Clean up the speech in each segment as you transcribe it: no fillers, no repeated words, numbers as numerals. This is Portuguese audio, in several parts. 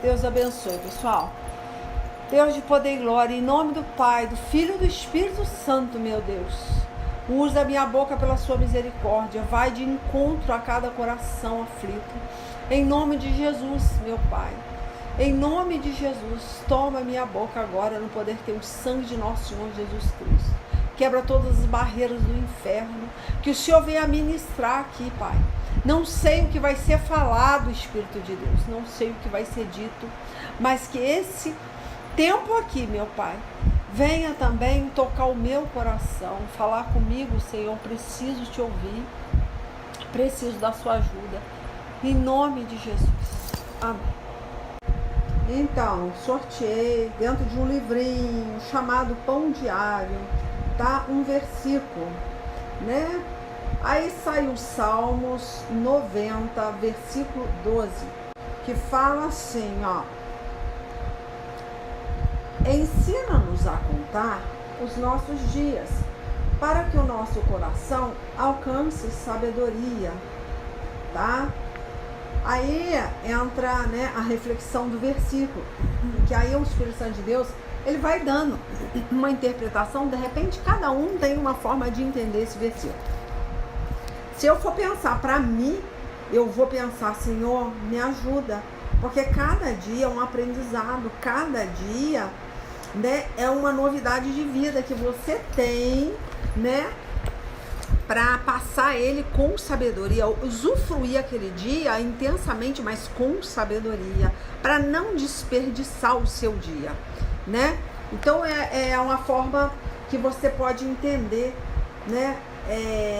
Deus abençoe, pessoal. Deus de poder e glória, em nome do Pai, do Filho e do Espírito Santo, meu Deus. Usa a minha boca pela sua misericórdia. Vai de encontro a cada coração aflito. Em nome de Jesus, meu Pai. Em nome de Jesus, toma minha boca agora no poder que tem o sangue de nosso Senhor Jesus Cristo. Quebra todas as barreiras do inferno. Que o Senhor venha ministrar aqui, Pai. Não sei o que vai ser falado, Espírito de Deus. Não sei o que vai ser dito. Mas que esse tempo aqui, meu Pai, venha também tocar o meu coração. Falar comigo, Senhor. Preciso te ouvir. Preciso da sua ajuda. Em nome de Jesus. Amém. Então, sorteei dentro de um livrinho chamado Pão Diário, tá? Um versículo, né? Aí sai o Salmos 90, versículo 12, que fala assim, ó: ensina-nos a contar os nossos dias, para que o nosso coração alcance sabedoria, tá? Aí entra, né, a reflexão do versículo, que aí o Espírito Santo de Deus, ele vai dando uma interpretação. De repente cada um tem uma forma de entender esse versículo. Se eu for pensar para mim, eu vou pensar: Senhor, me ajuda, porque cada dia é um aprendizado, cada dia, né, é uma novidade de vida que você tem, né, para passar ele com sabedoria, usufruir aquele dia intensamente, mas com sabedoria, para não desperdiçar o seu dia, né? Então é uma forma que você pode entender, né?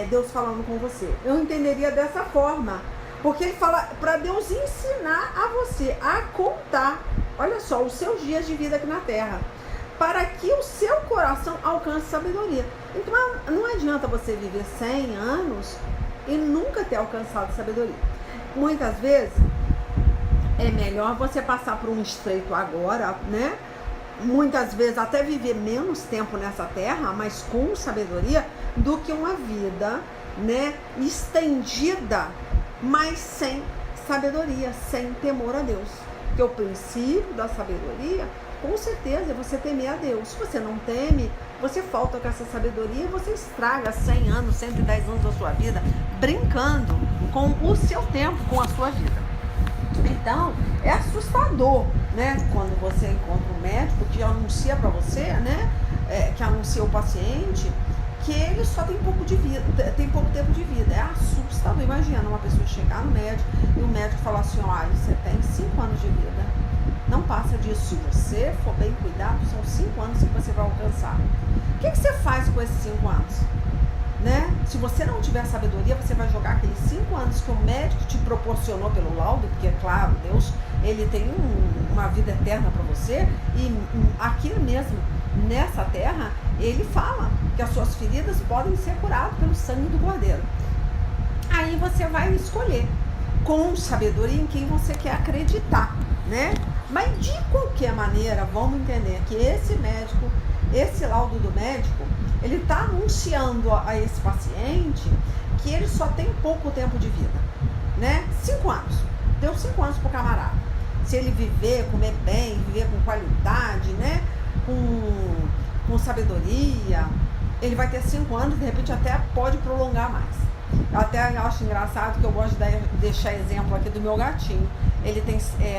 Deus falando com você. Eu entenderia dessa forma, porque ele fala para Deus ensinar a você a contar, olha só, os seus dias de vida aqui na terra, para que o seu coração alcance sabedoria. Então não adianta você viver 100 anos e nunca ter alcançado sabedoria. Muitas vezes é melhor você passar por um estreito agora, né? Muitas vezes até viver menos tempo nessa terra, mas com sabedoria, do que uma vida, né, estendida, mas sem sabedoria, sem temor a Deus. Porque o princípio da sabedoria, com certeza, é você temer a Deus. Se você não teme, você falta com essa sabedoria e você estraga 100 anos, 110 anos da sua vida, brincando com o seu tempo, com a sua vida. Então, é assustador, né? Quando você encontra um médico que anuncia para você, né? Que anuncia o paciente que ele só tem pouco de vida, tem pouco tempo de vida. É assustador. Imagina uma pessoa chegar no médico e o médico falar assim: olha, você tem 5 anos de vida. Não passa disso. Se você for bem cuidado, são 5 anos que você vai alcançar. O que você faz com esses 5 anos? Né? Se você não tiver sabedoria, você vai jogar aqueles 5 anos que o médico te proporcionou pelo laudo, porque é claro, Deus, ele tem uma vida eterna para você, e aqui mesmo, nessa terra, ele fala que as suas feridas podem ser curadas pelo sangue do Cordeiro. Aí você vai escolher com sabedoria em quem você quer acreditar, né? Mas de qualquer maneira, vamos entender que esse médico, esse laudo do médico, ele está anunciando a esse paciente que ele só tem pouco tempo de vida, né? 5 anos. Deu 5 anos pro camarada. Se ele viver, comer bem, viver com qualidade, né? Com sabedoria, ele vai ter 5 anos, de repente até pode prolongar mais. Eu até acho engraçado que eu gosto de deixar exemplo aqui do meu gatinho. Ele tem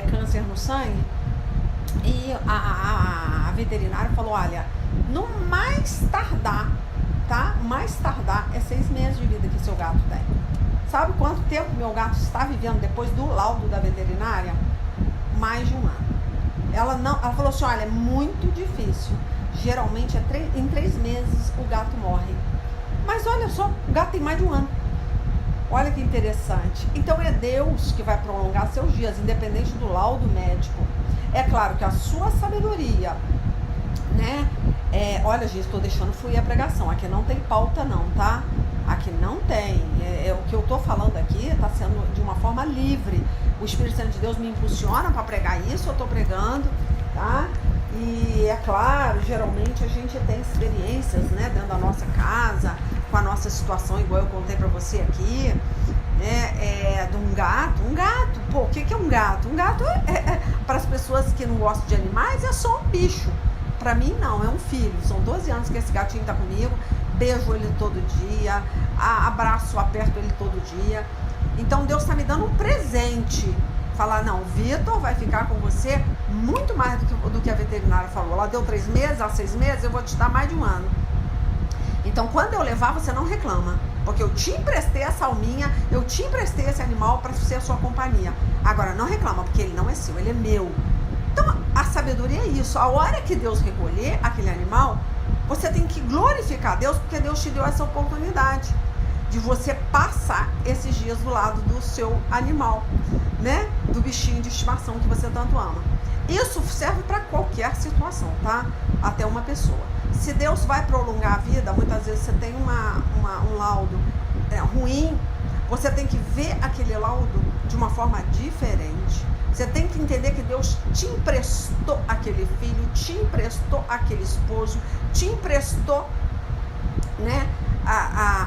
câncer no sangue e a veterinária falou: olha, no mais tardar, tá? Mais tardar é 6 meses de vida que seu gato tem. Sabe quanto tempo meu gato está vivendo depois do laudo da veterinária? Mais de 1 ano. Ela falou assim: olha, é muito difícil. Geralmente em 3 meses o gato morre. Mas olha só, o gato tem mais de 1 ano. Olha que interessante. Então é Deus que vai prolongar seus dias, independente do laudo médico. É claro que a sua sabedoria, né? Olha, gente, estou deixando fluir a pregação. Aqui não tem pauta não, tá? Aqui não tem. O que eu estou falando aqui está sendo de uma forma livre. O Espírito Santo de Deus me impulsiona para pregar isso, eu estou pregando, tá? E é claro, geralmente a gente tem experiências, né, dentro da nossa casa, com a nossa situação, igual eu contei para você aqui, né, de um gato. Pô, o que é um gato? Um gato, Para as pessoas que não gostam de animais, é só um bicho. Para mim, não, é um filho. São 12 anos que esse gatinho está comigo. Beijo ele todo dia, abraço, aperto ele todo dia. Então, Deus está me dando um presente. Falar, não, o Vitor vai ficar com você muito mais do que a veterinária falou. Ela deu 3 meses, há 6 meses, eu vou te dar mais de 1 ano. Então, quando eu levar, você não reclama. Porque eu te emprestei essa alminha, eu te emprestei esse animal para ser a sua companhia. Agora, não reclama, porque ele não é seu, ele é meu. Então, a sabedoria é isso. A hora que Deus recolher aquele animal, você tem que glorificar Deus, porque Deus te deu essa oportunidade de você passar esses dias do lado do seu animal, né? Do bichinho de estimação que você tanto ama. Isso serve para qualquer situação, tá? Até uma pessoa. Se Deus vai prolongar a vida, muitas vezes você tem um laudo ruim, você tem que ver aquele laudo de uma forma diferente. Você tem que entender que Deus te emprestou aquele filho, te emprestou aquele esposo, te emprestou, né,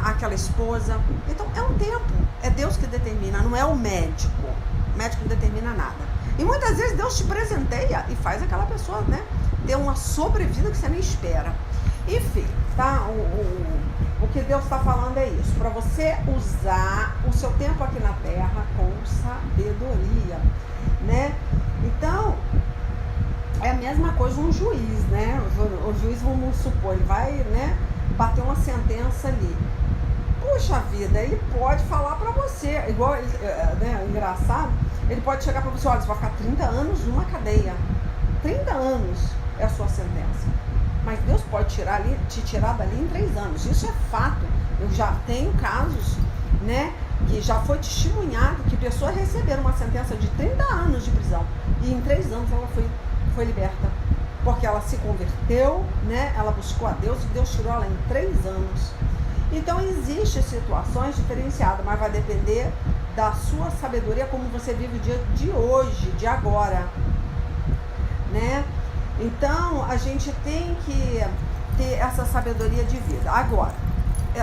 aquela esposa. Então é um tempo, é Deus que determina, não é o médico. O médico não determina nada. E muitas vezes Deus te presenteia e faz aquela pessoa, né, ter uma sobrevida que você nem espera. Enfim, tá? O que Deus está falando é isso, para você usar o seu tempo aqui na terra com sabedoria, né? Então, é a mesma coisa um juiz, né? O juiz, vamos supor, ele vai, né, bater uma sentença ali. Puxa vida, ele pode falar para você, igual, né, engraçado, ele pode chegar para você, olha, você vai ficar 30 anos numa cadeia. 30 anos é a sua sentença. Mas Deus pode te tirar dali em 3 anos. Isso é fato. Eu já tenho casos, né, que já foi testemunhado que pessoas receberam uma sentença de 30 anos de prisão. E em 3 anos ela foi liberta. Porque ela se converteu, né, ela buscou a Deus e Deus tirou ela em 3 anos. Então, existem situações diferenciadas, mas vai depender da sua sabedoria, como você vive o dia de hoje, de agora, né? Então, a gente tem que ter essa sabedoria de vida. Agora,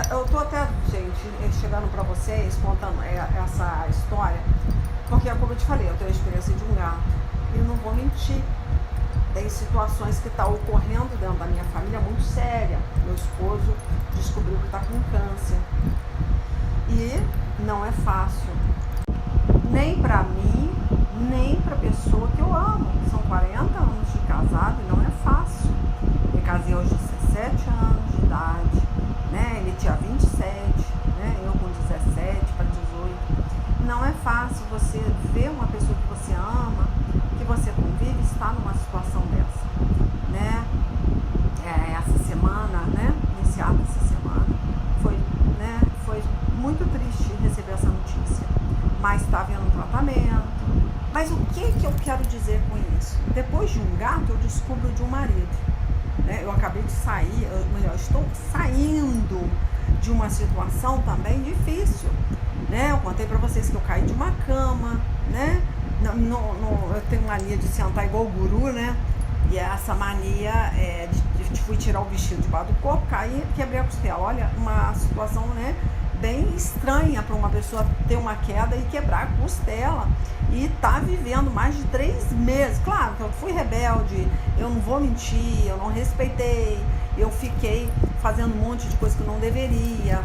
eu tô até, gente, chegando para vocês, contando essa história, porque, como eu te falei, eu tenho a experiência de um gato, e não vou mentir. Tem situações que estão ocorrendo dentro da minha família muito séria. Meu esposo descobriu que está com câncer. E não é fácil. Nem para mim, nem para a pessoa que eu amo. São 40 anos de casado e não é fácil. Me casei aos 17 anos de idade, né? Ele tinha 27, né? Eu com 17 para 18. Não é fácil você ver uma pessoa que você ama, que você convive, estar numa situação dessa, né? Essa semana, né? Iniciada essa semana, foi muito triste receber essa notícia, mas está havendo um tratamento. Mas o que eu quero dizer com isso? Depois de um gato, eu descubro de um marido, né? Eu acabei de sair, estou saindo de uma situação também difícil, né? Eu contei para vocês que eu caí de uma cama, né? Eu tenho mania de sentar igual o guru, né? E essa mania fui tirar o vestido debaixo do corpo, caí, quebrei a costela. Olha, uma situação, né, bem estranha para uma pessoa ter uma queda e quebrar a costela e tá vivendo mais de 3 meses. Claro que eu fui rebelde, eu não vou mentir, eu não respeitei, eu fiquei fazendo um monte de coisa que eu não deveria.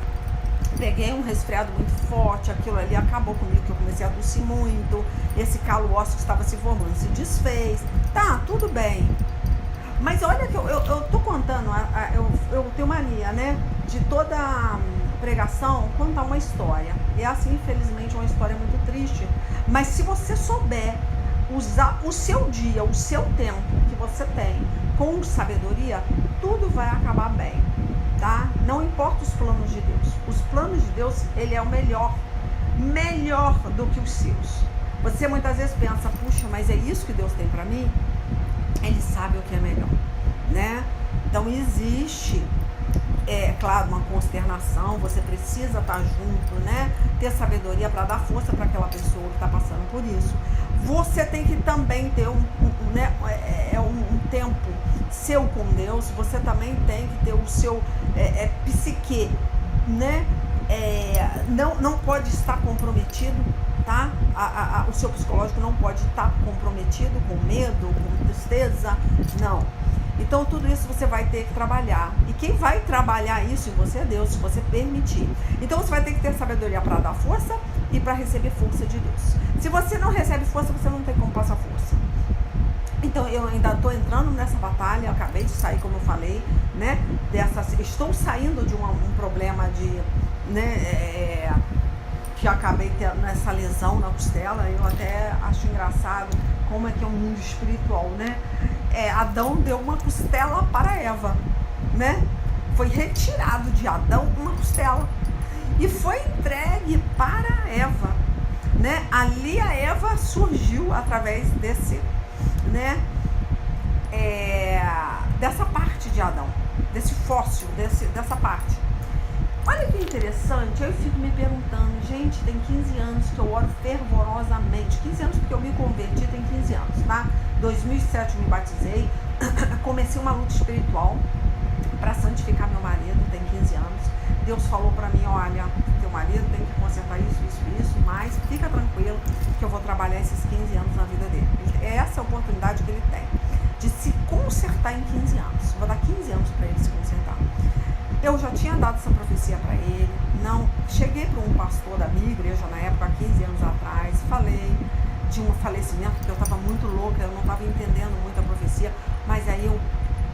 Peguei um resfriado muito forte, aquilo ali acabou comigo, que eu comecei a tossir muito, esse calo ósseo que estava se formando se desfez. Tá, tudo bem. Mas olha que eu tô contando, eu tenho mania, né, de toda pregação contar uma história. E assim, infelizmente, é uma história muito triste. Mas se você souber usar o seu dia, o seu tempo que você tem com sabedoria, tudo vai acabar bem. Tá? Não importa os planos de Deus. Os planos de Deus, ele é o melhor do que os seus. Você muitas vezes pensa, puxa, mas é isso que Deus tem para mim? Ele sabe o que é melhor, né? Então existe, claro, uma consternação. Você precisa estar junto, né? Ter sabedoria para dar força para aquela pessoa que está passando por isso. Você tem que também ter um tempo seu com Deus. Você também tem que ter o seu psique, né? Não pode estar comprometido tá? O seu psicológico não pode estar comprometido com medo, com tristeza, não. Então tudo isso você vai ter que trabalhar. E quem vai trabalhar isso em você é Deus, se você permitir. Então você vai ter que ter sabedoria para dar força e para receber força de Deus. Se você não recebe força, você não tem como passar força. Então eu ainda estou entrando nessa batalha, eu acabei de sair, como eu falei, né? Estou saindo de um problema de, né? Que eu acabei tendo essa lesão na costela. Eu até acho engraçado como é que é um mundo espiritual, né? Adão deu uma costela para Eva, né? Foi retirado de Adão uma costela e foi entregue para Eva, né? Ali a Eva surgiu através desse, né? Dessa parte de Adão, desse fóssil, dessa parte. Olha que interessante, eu fico me perguntando, gente, tem 15 anos que eu oro fervorosamente, 15 anos porque eu me converti, tem 15 anos, tá? 2007 eu me batizei, comecei uma luta espiritual para santificar meu marido, tem 15 anos. Deus falou para mim, olha, teu marido tem que consertar isso, mas fica tranquilo que eu vou trabalhar esses 15 anos na vida dele. Essa é a oportunidade que ele tem, de se consertar em 15 anos. Vou dar 15 anos para ele se consertar. Eu já tinha dado essa profecia para ele, não cheguei para um pastor da minha igreja na época, há 15 anos atrás, falei de um falecimento, porque eu estava muito louca, eu não estava entendendo muito a profecia, mas aí o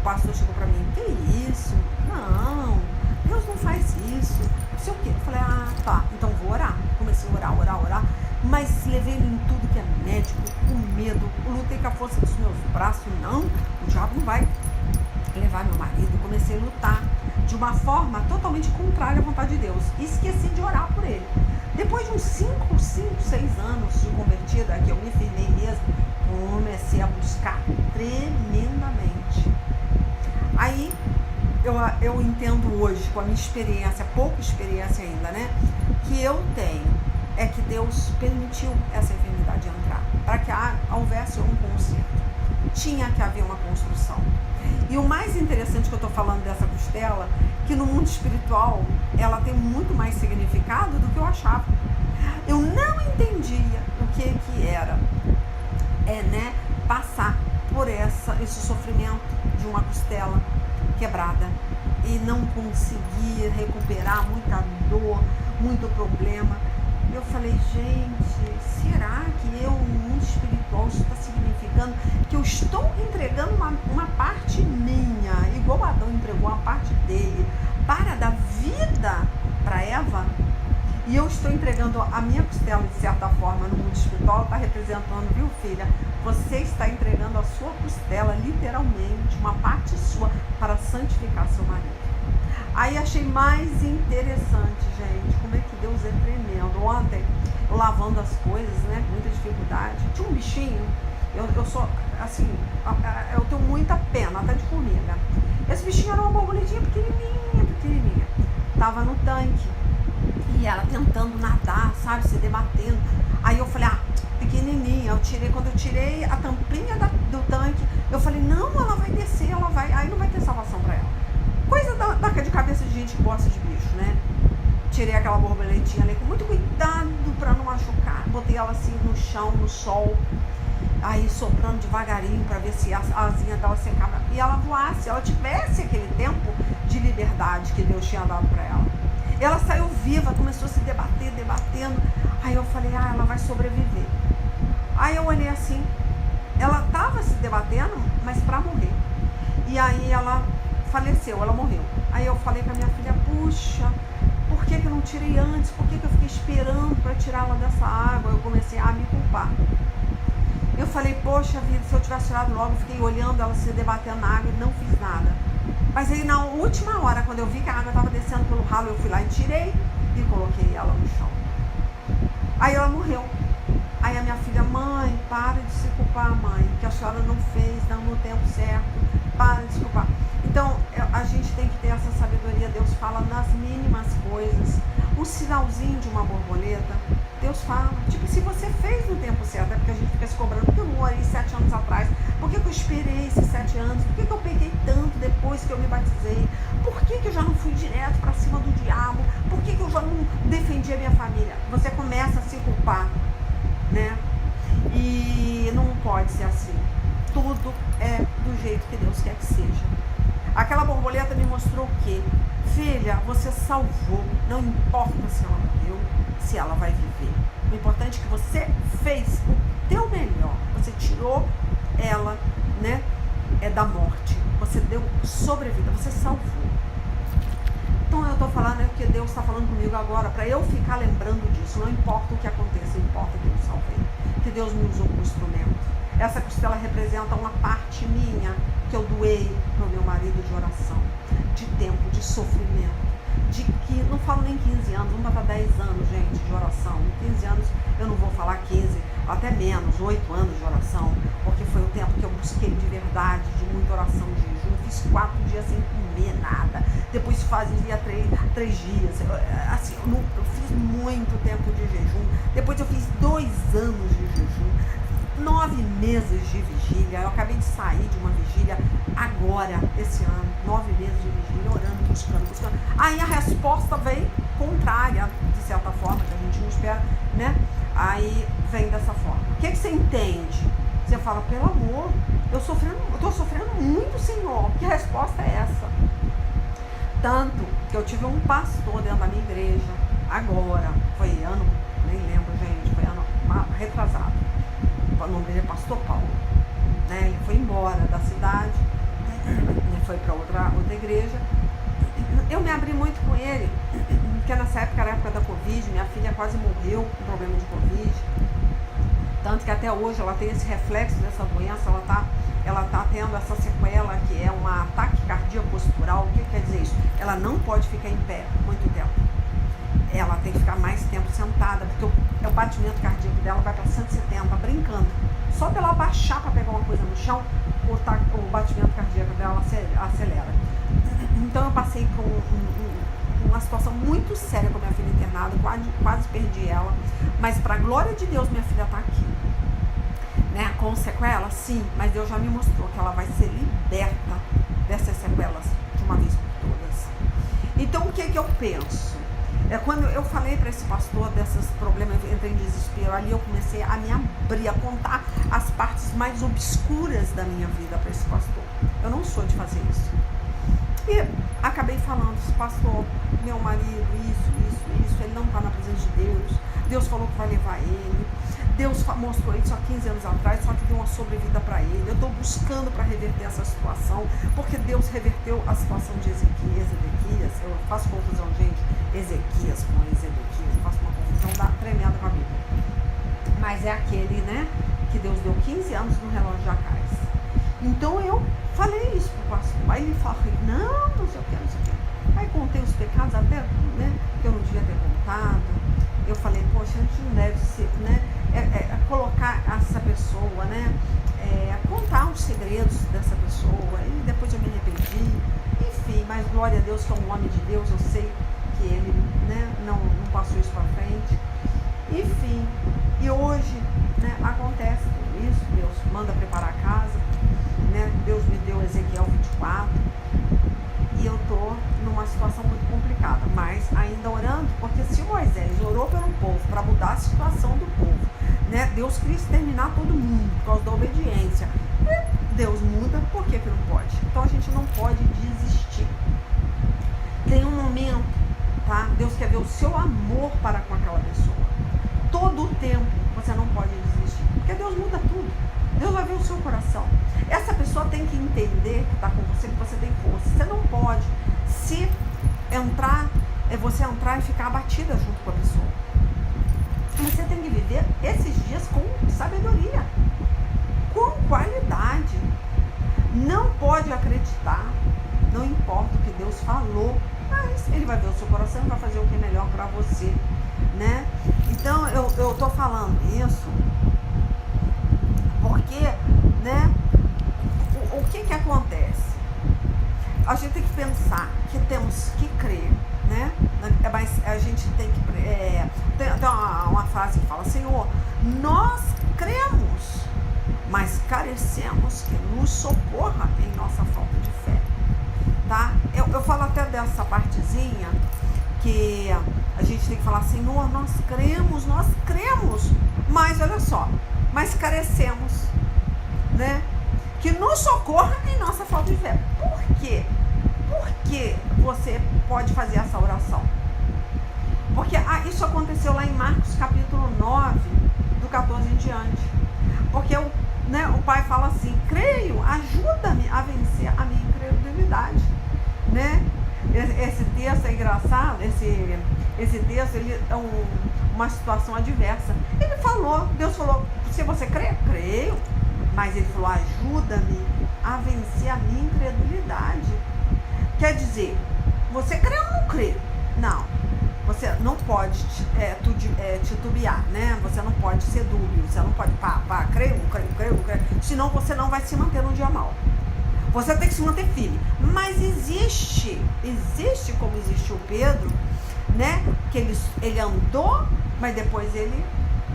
pastor chegou para mim, que isso? Não, Deus não faz isso, não sei o quê. Eu falei, tá, então vou orar. Comecei a orar, mas levei ele em tudo que é médico, com medo, lutei com a força dos meus braços, não, o diabo não vai levar meu marido. Comecei a lutar de uma forma totalmente contrária à vontade de Deus. E esqueci de orar por ele. Depois de uns 6 anos de convertida, que eu me firmei mesmo, comecei a buscar tremendamente. Aí eu entendo hoje, com a minha experiência, pouca experiência ainda, né? Que eu tenho é que Deus permitiu essa enfermidade entrar, para que houvesse um conserto. Tinha que haver uma construção. E o mais interessante que eu estou falando dessa costela, que no mundo espiritual ela tem muito mais significado do que eu achava. Eu não entendia o que era, né, passar por esse sofrimento de uma costela quebrada e não conseguir recuperar, muita dor, muito problema. Eu falei, gente, será que eu, no mundo espiritual, isso está significando que eu estou entregando uma parte minha, igual Adão entregou uma parte dele, para dar vida para Eva? E eu estou entregando a minha costela, de certa forma, no mundo espiritual, está representando, viu, filha? Você está entregando a sua costela, literalmente, uma parte sua, para santificar seu marido. Aí achei mais interessante, gente, como é que Deus é tremendo. Ontem, eu lavando as coisas, né, com muita dificuldade, tinha um bichinho, eu sou, assim, eu tenho muita pena, até de formiga. Esse bichinho era uma borboletinha pequenininha, tava no tanque, e ela tentando nadar, sabe, se debatendo. Aí eu falei, pequenininha, quando eu tirei a tampinha do tanque, eu falei, não, ela vai descer, aí não vai ter salvação pra ela. Coisa de cabeça de gente que gosta de bicho, né? Tirei aquela borboletinha ali com muito cuidado pra não machucar. Botei ela assim no chão, no sol. Aí soprando devagarinho pra ver se a asinha dela secava. E ela voasse, se ela tivesse aquele tempo de liberdade que Deus tinha dado pra ela. Ela saiu viva, começou a se debatendo. Aí eu falei, ela vai sobreviver. Aí eu olhei assim, ela tava se debatendo, mas pra morrer. E aí ela faleceu, ela morreu. Aí eu falei pra minha filha, puxa, por que eu não tirei antes? Por que eu fiquei esperando para tirá-la dessa água? Eu comecei a me culpar. Eu falei, poxa vida, se eu tivesse tirado logo, eu fiquei olhando ela se debatendo na água e não fiz nada. Mas aí na última hora, quando eu vi que a água estava descendo pelo ralo, eu fui lá e tirei e coloquei ela no chão. Aí ela morreu. Aí a minha filha, mãe, para de se culpar, mãe, que a senhora não fez, não no tempo certo, para de se culpar. Então, a gente tem que ter essa sabedoria. Deus fala nas mínimas coisas. Um sinalzinho de uma borboleta, Deus fala. Tipo, se você fez no tempo certo, é porque a gente fica se cobrando. Por que eu não orei 7 anos atrás? Por que eu esperei esses 7 anos? Por que eu peguei tanto depois que eu me batizei? Por que eu já não fui direto para cima do diabo? Por que eu já não defendi a minha família? Você começa a se culpar. né? E não pode ser assim. Tudo é do jeito que Deus quer que seja. Aquela borboleta me mostrou que, filha, você salvou, não importa se ela morreu, se ela vai viver. O importante é que você fez o teu melhor, você tirou ela, né, da morte, você deu sobrevida, você salvou. Então eu estou falando que Deus está falando comigo agora, para eu ficar lembrando disso, não importa o que aconteça, importa que eu salvei, que Deus me usou como instrumento. Essa costela representa uma parte minha que eu doei para o meu marido de oração, de tempo, de sofrimento, de que, não falo nem 15 anos, vamos botar 10 anos, gente, de oração. 15 anos, eu não vou falar 15, até menos, 8 anos de oração, porque foi o tempo que eu busquei de verdade, de muita oração, de jejum. Fiz 4 dias sem comer nada, depois fazia 3 dias, assim, eu fiz muito tempo de jejum, depois eu fiz 2 anos de jejum, 9 meses de vigília. Eu acabei de sair de uma vigília agora, esse ano, 9 meses de vigília, orando, buscando. Aí a resposta vem contrária, de certa forma, que a gente não espera, né? Aí vem dessa forma. O que você entende? Você fala, pelo amor, eu estou sofrendo muito, Senhor. Que resposta é essa? Tanto que eu tive um pastor dentro da minha igreja, agora, foi ano, nem lembro, gente, foi ano retrasado. O nome dele é Pastor Paulo, né? Ele foi embora da cidade, ele foi para outra igreja. Eu me abri muito com ele, porque nessa época era a época da Covid, minha filha quase morreu com problema de Covid, tanto que até hoje ela tem esse reflexo dessa doença, ela tá tendo essa sequela que é um ataque cardíaco postural. O que quer dizer isso? Ela não pode ficar em pé muito tempo. Ela tem que ficar mais tempo sentada, porque o batimento cardíaco dela vai para 170, brincando. Só dela baixar para pegar uma coisa no chão, o batimento cardíaco dela acelera. Então eu passei por uma situação muito séria com a minha filha internada, quase perdi ela, mas para a glória de Deus minha filha está aqui. Né? Com sequelas, sim, mas Deus já me mostrou que ela vai ser liberta dessas sequelas de uma vez por todas. Então o que eu penso? Quando eu falei para esse pastor desses problemas, eu entrei em desespero, ali eu comecei a me abrir, a contar as partes mais obscuras da minha vida para esse pastor. Eu não sou de fazer isso. E acabei falando, pastor, meu marido, isso, ele não está na presença de Deus. Deus falou que vai levar ele. Deus mostrou isso há 15 anos atrás, só que deu uma sobrevida para ele. Eu estou buscando para reverter essa situação, porque Deus reverteu a situação de Ezequias. Eu faço confusão, gente, Ezequias com Ezequias, eu faço uma confusão tremenda com a Bíblia. Mas é aquele, né, que Deus deu 15 anos no relógio de Acais. Então eu falei isso pro pastor. Aí ele falou, não sei o que. Aí contei os pecados até, né, que eu não devia ter contado. Eu falei, poxa, a gente não deve ser, né, colocar essa pessoa, né, contar os segredos dessa pessoa. E depois eu me arrependi. Enfim, mas glória a Deus que é um homem de Deus, eu sei que ele, né, não passou isso para frente. Enfim, e hoje, né, acontece tudo isso. Deus manda preparar a casa, né, Deus me deu Ezequiel 24 e eu estou numa situação muito complicada, mas ainda orando, porque se Moisés orou pelo povo para mudar a situação do povo, né, Deus queria exterminar todo mundo por causa da obediência. Deus muda, por que não pode? Então a gente não pode desistir. Tem um momento, tá? Deus quer ver o seu amor para com aquela pessoa. Todo o tempo você não pode desistir, porque Deus muda tudo. Deus vai ver o seu coração. Essa pessoa tem que entender que está com você, que você tem força. Você não pode se entrar, você entrar e ficar abatida junto com a pessoa. Você tem que viver esses dias com sabedoria, com qualidade. Não pode acreditar, não importa o que Deus falou, mas Ele vai ver o seu coração e vai fazer o que é melhor para você, né? Então eu estou falando isso porque, né, o que acontece? A gente tem que pensar que temos que crer, né? Mas a gente tem que... tem uma frase que fala, Senhor, nós cremos, mas carecemos que nos socorra em nossa falta de fé, tá? Eu falo até dessa partezinha que a gente tem que falar, Senhor, nós cremos, Mas olha só, mas carecemos, né? Que nos socorra em nossa falta de fé. Por quê? Por que você pode fazer essa oração? Porque isso aconteceu lá em Marcos capítulo 9, do 14 em diante. Porque o pai fala assim: creio, ajuda-me a vencer a minha incredulidade, né? Esse texto é engraçado, esse texto ele é uma situação adversa. Ele falou, Deus falou: se você crê, creio, mas ele falou: ajuda-me a vencer a minha incredulidade. Quer dizer, você crê ou não crê? Não. Você não pode titubear, né? Você não pode ser dúbio, você não pode creio, creio. Senão você não vai se manter no dia mal. Você tem que se manter firme. Mas existe como existiu Pedro, né? Que ele andou, mas depois ele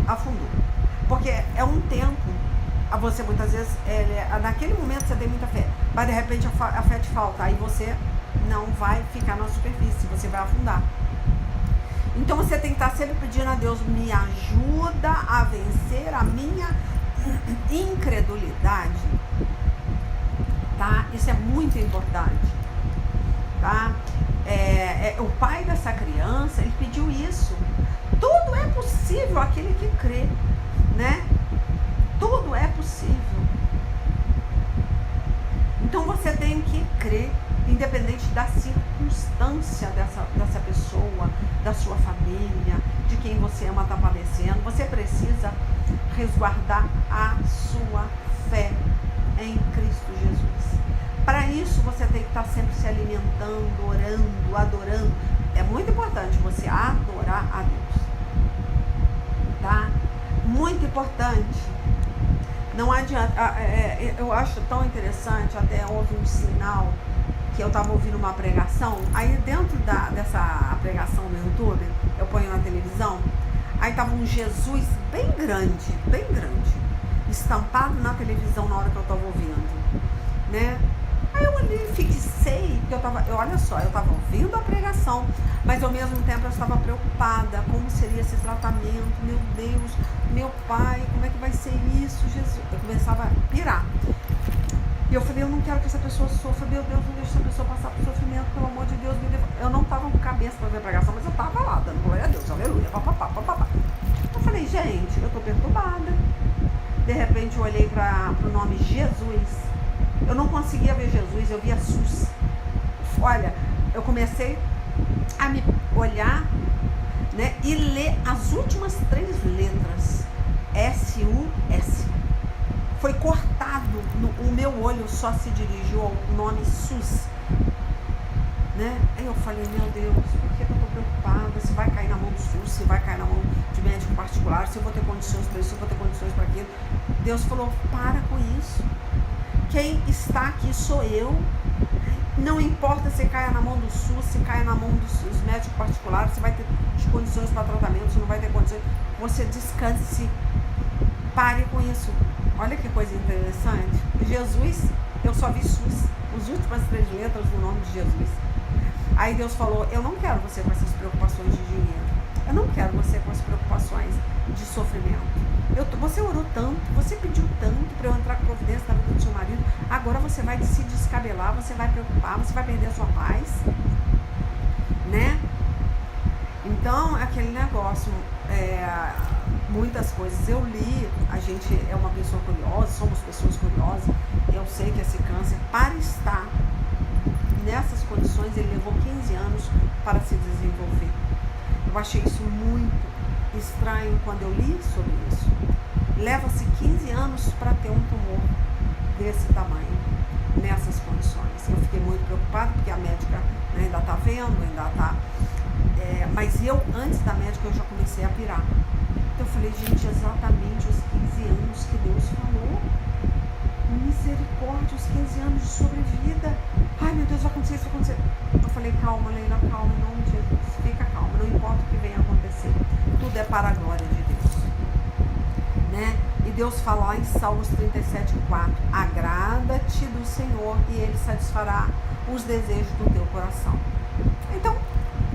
afundou. Porque é um tempo, você muitas vezes, naquele momento você tem muita fé, mas de repente a fé te falta, aí você não vai ficar na superfície, você vai afundar. Então você tem que estar sempre pedindo a Deus: me ajuda a vencer a minha incredulidade, tá? Isso é muito importante, tá? O pai dessa criança, ele pediu isso. Tudo é possível aquele que crê, né? Tudo é possível. Então você tem que crer, independente da circunstância dessa pessoa, da sua família, de quem você ama estar padecendo. Você precisa resguardar a sua fé em Cristo Jesus. Para isso você tem que estar sempre se alimentando, orando, adorando. É muito importante você adorar a Deus, tá? Muito importante. Não adianta, eu acho tão interessante, até houve um sinal que eu estava ouvindo uma pregação, aí dentro dessa pregação no YouTube, eu ponho na televisão, aí estava um Jesus bem grande, estampado na televisão na hora que eu estava ouvindo, né? Aí eu olhei e fixei, porque eu estava ouvindo a pregação, mas ao mesmo tempo eu estava preocupada, como seria esse tratamento, meu Deus, meu pai, como é que vai ser isso, Jesus? Eu começava a pirar. E eu falei: eu não quero que essa pessoa sofra, meu Deus, não deixe essa pessoa passar por sofrimento, pelo amor de Deus, me leva. Eu não estava com cabeça para ver a pregação, mas eu estava lá, dando glória a Deus, aleluia, papapá. Eu falei: gente, eu estou perturbada. De repente eu olhei para o nome Jesus. Eu não conseguia ver Jesus, eu via SUS. Olha, eu comecei a me olhar, né, e ler as últimas 3 letras, S-U-S. Foi cortado, o meu olho só se dirigiu ao nome SUS, né? Aí eu falei: meu Deus, por que eu estou preocupada? Se vai cair na mão do SUS, se vai cair na mão de médico particular, se eu vou ter condições para isso, se eu vou ter condições para aquilo. Deus falou: para com isso. Quem está aqui sou eu. Não importa se caia na mão do SUS, se caia na mão dos médicos particulares, se vai ter condições para tratamento, se não vai ter condições. Você descanse. Pare com isso. Olha que coisa interessante. Jesus, eu só vi SUS, as últimas 3 letras do nome de Jesus. Aí Deus falou: eu não quero você com essas preocupações de dinheiro. Eu não quero você com as preocupações de sofrimento. Você orou tanto, você pediu tanto para eu entrar com providência na vida do seu marido. Agora você vai se descabelar, você vai preocupar, você vai perder a sua paz, né? Então, aquele negócio, muitas coisas eu li, a gente é uma pessoa curiosa, somos pessoas curiosas. Eu sei que esse câncer, para estar nessas condições, ele levou 15 anos para se desenvolver. Eu achei isso muito estranho quando eu li sobre isso. Leva-se 15 anos para ter um tumor desse tamanho, nessas condições. Eu fiquei muito preocupada, porque a médica, né, ainda está vendo, ainda está... mas eu, antes da médica, eu já comecei a pirar. Então eu falei: gente, exatamente os 15 anos que Deus falou. Misericórdia, os 15 anos de sobrevida. Ai, meu Deus, vai acontecer isso, vai acontecer. Eu falei: calma, Leila, calma, em nome de Jesus. Fica calma, não importa o que venha acontecer. Tudo é para a glória de Deus, né? E Deus fala lá em Salmos 37:4: agrada-te do Senhor e Ele satisfará os desejos do teu coração. Então,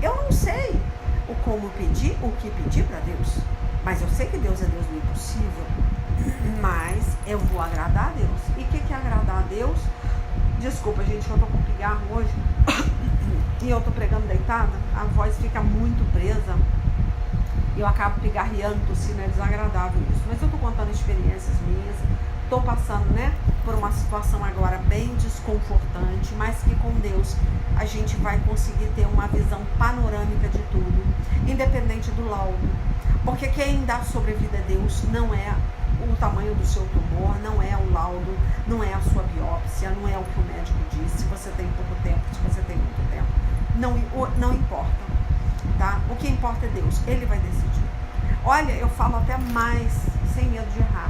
eu não sei o que pedir para Deus. Mas eu sei que Deus é Deus do impossível, mas eu vou agradar a Deus. E o que é agradar a Deus? Desculpa, gente, eu tô com pigarro hoje e eu tô pregando deitada, a voz fica muito presa e eu acabo pigarreando, tossindo, é desagradável isso. Mas eu tô contando experiências minhas, tô passando, por uma situação agora bem desconfortante, mas que com Deus a gente vai conseguir ter uma visão panorâmica de tudo, independente do laudo. Porque quem dá sobrevida a Deus não é o tamanho do seu tumor, não é o laudo, não é a sua biópsia, não é o que o médico diz, se você tem pouco tempo, se você tem muito tempo. Não importa, tá? O que importa é Deus, Ele vai decidir. Olha, eu falo até mais, sem medo de errar.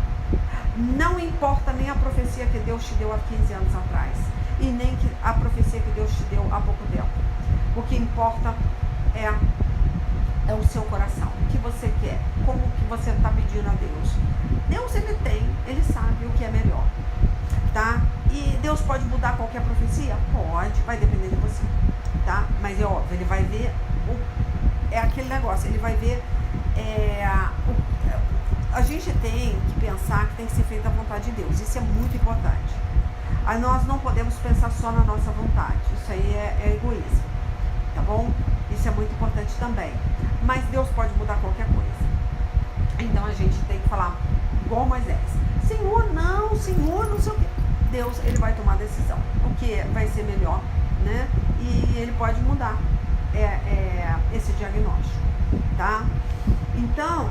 Não importa nem a profecia que Deus te deu há 15 anos atrás, e nem a profecia que Deus te deu há pouco tempo. O que importa é o seu coração, o que você quer, como que você está pedindo a Deus. Deus, Ele sabe o que é melhor, tá? E Deus pode mudar qualquer profecia? Pode, vai depender de você, tá? Mas é óbvio, Ele vai ver, é aquele negócio, Ele vai ver, a gente tem que pensar que tem que ser feita a vontade de Deus, isso é muito importante. Aí nós não podemos pensar só na nossa vontade, isso aí é egoísmo, tá bom? Isso é muito importante também. Mas Deus pode mudar qualquer coisa. Então a gente tem que falar igual Moisés. Senhor, não sei o quê. Deus, Ele vai tomar a decisão. O que vai ser melhor, né? E Ele pode mudar esse diagnóstico, tá? Então,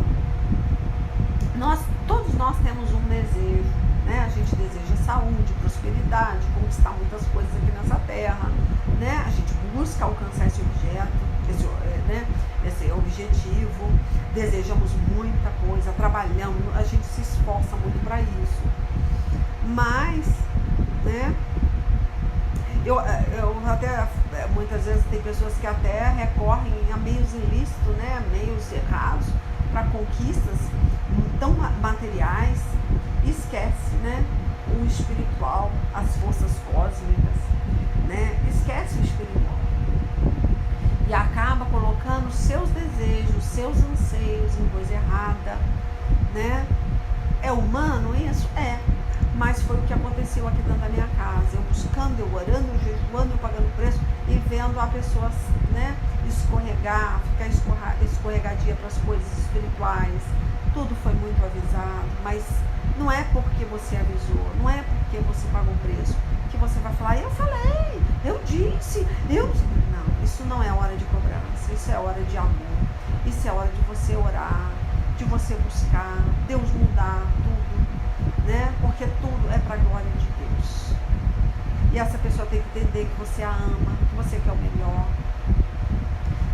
todos nós temos um desejo, né? A gente deseja saúde, prosperidade, conquistar muitas coisas aqui nessa terra, né? A gente busca alcançar esse objeto, esse objetivo, desejamos muita coisa, trabalhamos, a gente se esforça muito para isso. Mas, eu até, muitas vezes tem pessoas que até recorrem a meios ilícitos, meios errados, para conquistas tão materiais, e esquece, o espiritual, as forças cósmicas, esquece o espiritual. E acaba colocando seus desejos, seus anseios em coisa errada, É humano isso? É. Mas foi o que aconteceu aqui dentro da minha casa. Eu buscando, eu orando, eu jejuando, eu pagando preço e vendo a pessoa, escorregar, ficar escorregadia para as coisas espirituais. Tudo foi muito avisado, mas não é porque você avisou, não é porque você pagou preço que você vai falar, eu falei, eu disse, Não, isso não é hora de cobrança, isso é hora de amor, isso é hora de você orar, de você buscar, Deus mudar tudo, porque tudo é para a glória de Deus. E essa pessoa tem que entender que você a ama, que você quer o melhor.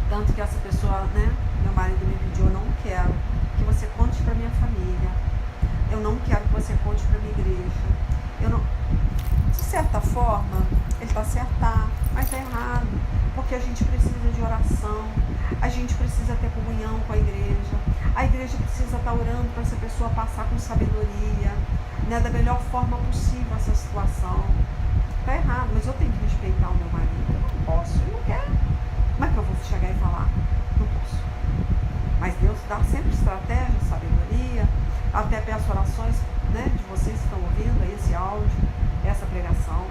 Tanto que essa pessoa, meu marido me pediu, eu não quero que você conte para minha família, eu não quero que você conte para minha igreja. De certa forma, ele está certo, mas está errado, porque a gente precisa de oração, a gente precisa ter comunhão com a igreja precisa estar orando para essa pessoa passar com sabedoria, da melhor forma possível essa situação. Está errado, mas eu tenho que respeitar o meu marido, eu não posso, ele não quer. Como é que eu vou chegar e falar? Não posso. Mas Deus dá sempre estratégia, sabedoria. Até peço orações, de vocês que estão ouvindo aí esse áudio, essa pregação.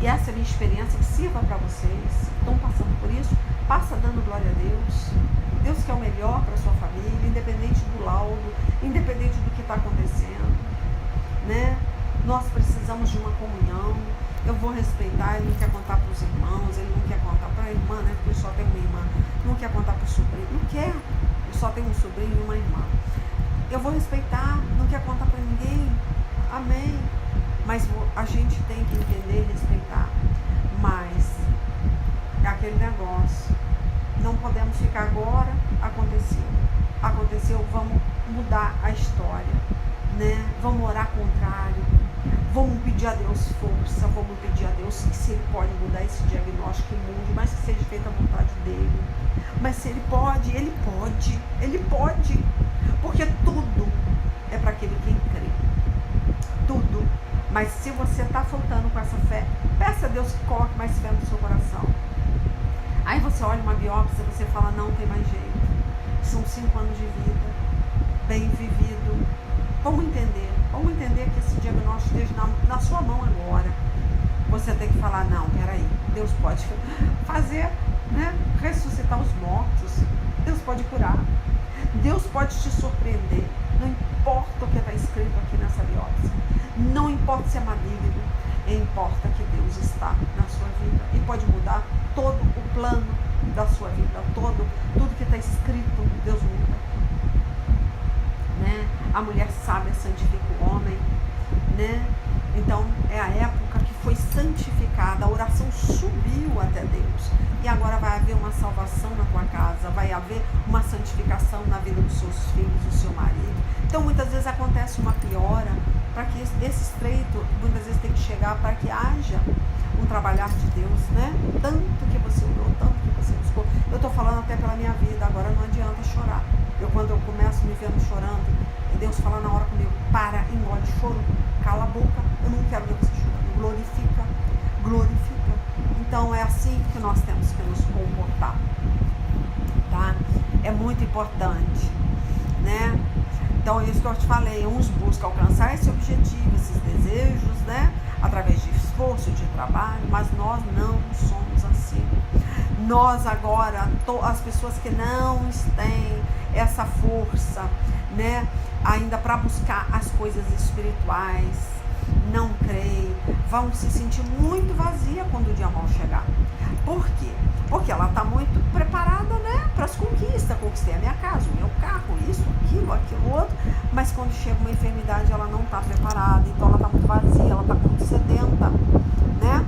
E essa é a minha experiência, que sirva para vocês que estão passando por isso. Passa dando glória a Deus. Deus quer o melhor para a sua família, independente do laudo, independente do que está acontecendo. Nós precisamos de uma comunhão. Eu vou respeitar, ele não quer contar para os irmãos, ele não quer contar para a irmã, porque só tem uma irmã. Não quer contar para o sobrinho, não quer, ele só tem um sobrinho e uma irmã. Eu vou respeitar, não quer contar para ninguém, amém. Mas a gente tem que entender e respeitar. Mas é aquele negócio, não podemos ficar agora, aconteceu, vamos mudar a história, Vamos orar contrário, vamos pedir a Deus força, vamos pedir a Deus que se Ele pode mudar esse diagnóstico imundo, mas que seja feita a vontade dEle. Mas se Ele pode, porque tudo é para aquele que crê, tudo. Mas se você está faltando com essa fé, peça a Deus que coloque mais fé no seu coração. Aí você olha uma biópsia e você fala, não tem mais jeito. são 5 anos de vida, bem vivido. Vamos entender que esse diagnóstico esteja na sua mão agora. Você tem que falar, não, peraí, Deus pode fazer, né, ressuscitar os mortos, Deus pode curar, Deus pode te surpreender, não importa o que está escrito aqui nessa biópsia, não importa se é maligno, importa que Deus está na sua vida e pode mudar todo o plano da sua vida, tudo que está escrito, Deus muda, né? A mulher sábia santifica o homem, né? Então é a época que foi santificada, a oração subiu até Deus e agora vai haver uma salvação na tua casa, vai haver uma santificação na vida dos seus filhos, do seu marido. Então muitas vezes acontece uma piora, para que esse estreito muitas vezes tem que chegar para que haja um trabalhar de Deus, né? Tanto que você orou, tanto que você buscou. Eu estou falando até pela minha vida, agora não adianta chorar. Quando eu começo me vendo chorando, Deus fala na hora comigo, para, engole choro, cala a boca, eu não quero ver você chorando, glorifica. Então é assim que nós temos que nos comportar, tá? É muito importante, né? Então é isso que eu te falei, uns buscam alcançar esse objetivo, esses desejos, né? Através de esforço, de trabalho, mas nós não somos assim. Nós agora, as pessoas que não têm essa força, né, ainda para buscar as coisas espirituais, não creem, vão se sentir muito vazia quando o dia mau chegar. Por quê? Porque ela está muito preparada, né, para as conquistas. Conquistei a minha casa, o meu carro, isso, aquilo outro, mas quando chega uma enfermidade ela não está preparada, então ela está muito vazia, ela está muito sedenta, né?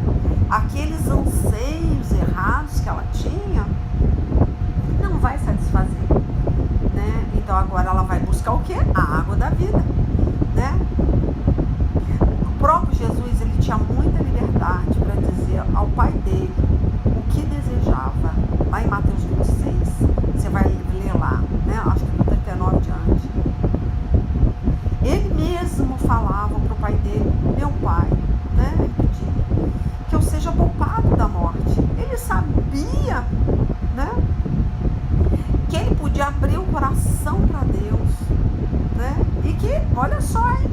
Aqueles anseios errados que ela tinha não vai satisfazer, né? Então agora ela vai buscar o quê? A água da vida, né? O próprio Jesus, ele tinha muita liberdade para dizer ao pai dele o que desejava. Lá em Mateus 26, você vai ler lá, né? Acho que do 39 diante. Ele mesmo falava para o pai dele, meu pai, né? Ele pedia que eu seja poupado da morte. Ele sabia, né, que ele podia abrir o coração para Deus, né? E que, olha só, hein?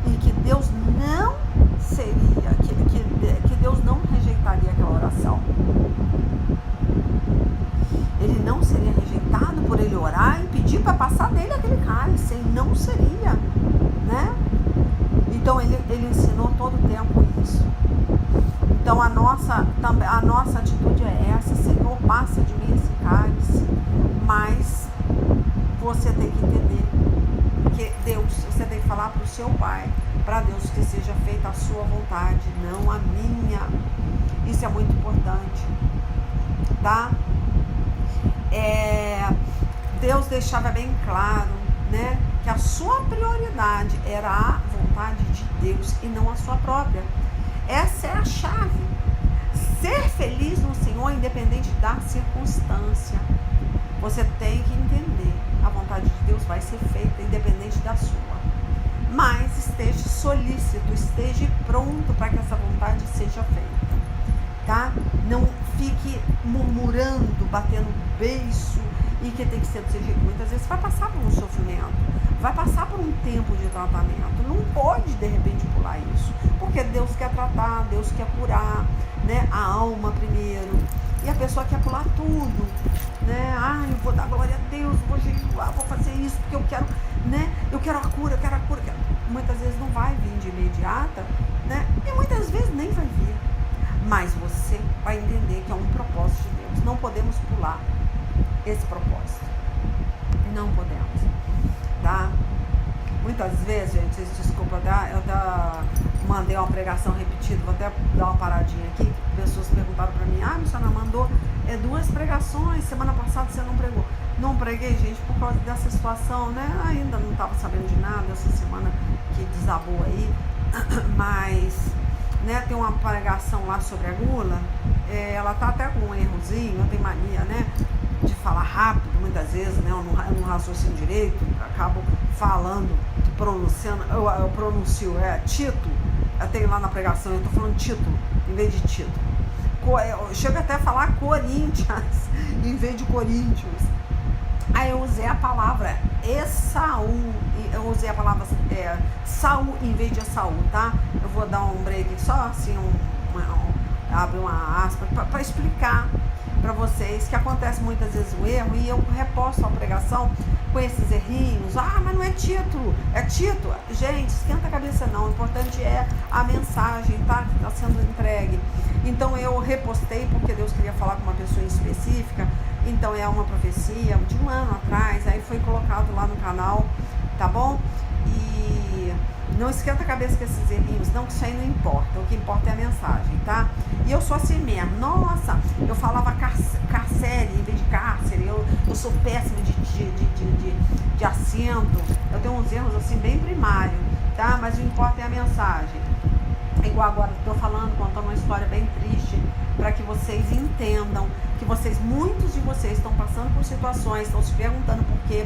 E que Deus não seria, que Deus não rejeitaria aquela oração. Ele não seria rejeitado por ele orar e pedir para passar dele aquele cálice, ele não seria, né? Então ele ensinou todo o tempo isso. Então a nossa atitude é essa, Senhor, passa de mim esse cálice, mas você tem que entender que Deus, você tem que falar para o seu Pai, para Deus, que seja feita a sua vontade, não a minha. Isso é muito importante, tá? Deus deixava bem claro, né, que a sua prioridade era a vontade de Deus e não a sua própria. Essa é a chave. Ser feliz no Senhor, independente da circunstância. Você tem que entender, a vontade de Deus vai ser feita independente da sua. Mas esteja solícito, esteja pronto para que essa vontade seja feita, tá? Não fique murmurando, batendo beiço e que tem que ser do seu jeito. Muitas vezes vai passar por um sofrimento, vai passar por um tempo de tratamento. Não pode de repente pular isso, porque Deus quer tratar, Deus quer curar, né, a alma primeiro. E a pessoa quer pular tudo, né? Eu vou dar glória a Deus, vou jejuar, vou fazer isso porque eu quero, né? Eu quero a cura, eu quero a cura. Muitas vezes não vai vir de imediata, né? E muitas vezes nem vai vir. Mas você vai entender que é um propósito de Deus. Não podemos pular esse propósito. Não podemos, tá? Muitas vezes, gente, desculpa, eu até mandei uma pregação repetida, vou até dar uma paradinha aqui. Pessoas perguntaram pra mim, missionária, mandou 2 pregações, semana passada você não pregou. Não preguei, gente, por causa dessa situação, né? Ainda não estava sabendo de nada, essa semana que desabou aí, mas, né, tem uma pregação lá sobre a gula, ela tá até com um errozinho, eu tenho mania, né, de falar rápido, muitas vezes, né, eu não raciocínio direito, acabo falando, pronunciando, eu pronuncio, título, eu tenho lá na pregação, eu tô falando título, em vez de título. Eu chego até a falar Corinthians, em vez de Corinthians. Aí eu usei a palavra Esaú, eu usei a palavra Saul em vez de Esaú, tá? Eu vou dar um break só assim, abrir uma aspa para explicar para vocês que acontece muitas vezes o erro, e eu reposto a pregação com esses errinhos. Mas não é título, é título. Gente, esquenta a cabeça não, o importante é a mensagem, tá? Que está sendo entregue. Então eu repostei porque Deus queria falar com uma pessoa específica. Então é uma profecia de um ano atrás, aí foi colocado lá no canal, tá bom? E não esquenta a cabeça com esses errinhos, não, que isso aí não importa, o que importa é a mensagem, tá? E eu sou assim mesmo, nossa, eu falava carcere em vez de cárcere, eu sou péssima de acento, eu tenho uns erros assim bem primários, tá? Mas o que importa é a mensagem. Igual agora estou falando, contando uma história bem triste, para que vocês entendam que muitos de vocês estão passando por situações, estão se perguntando por quê,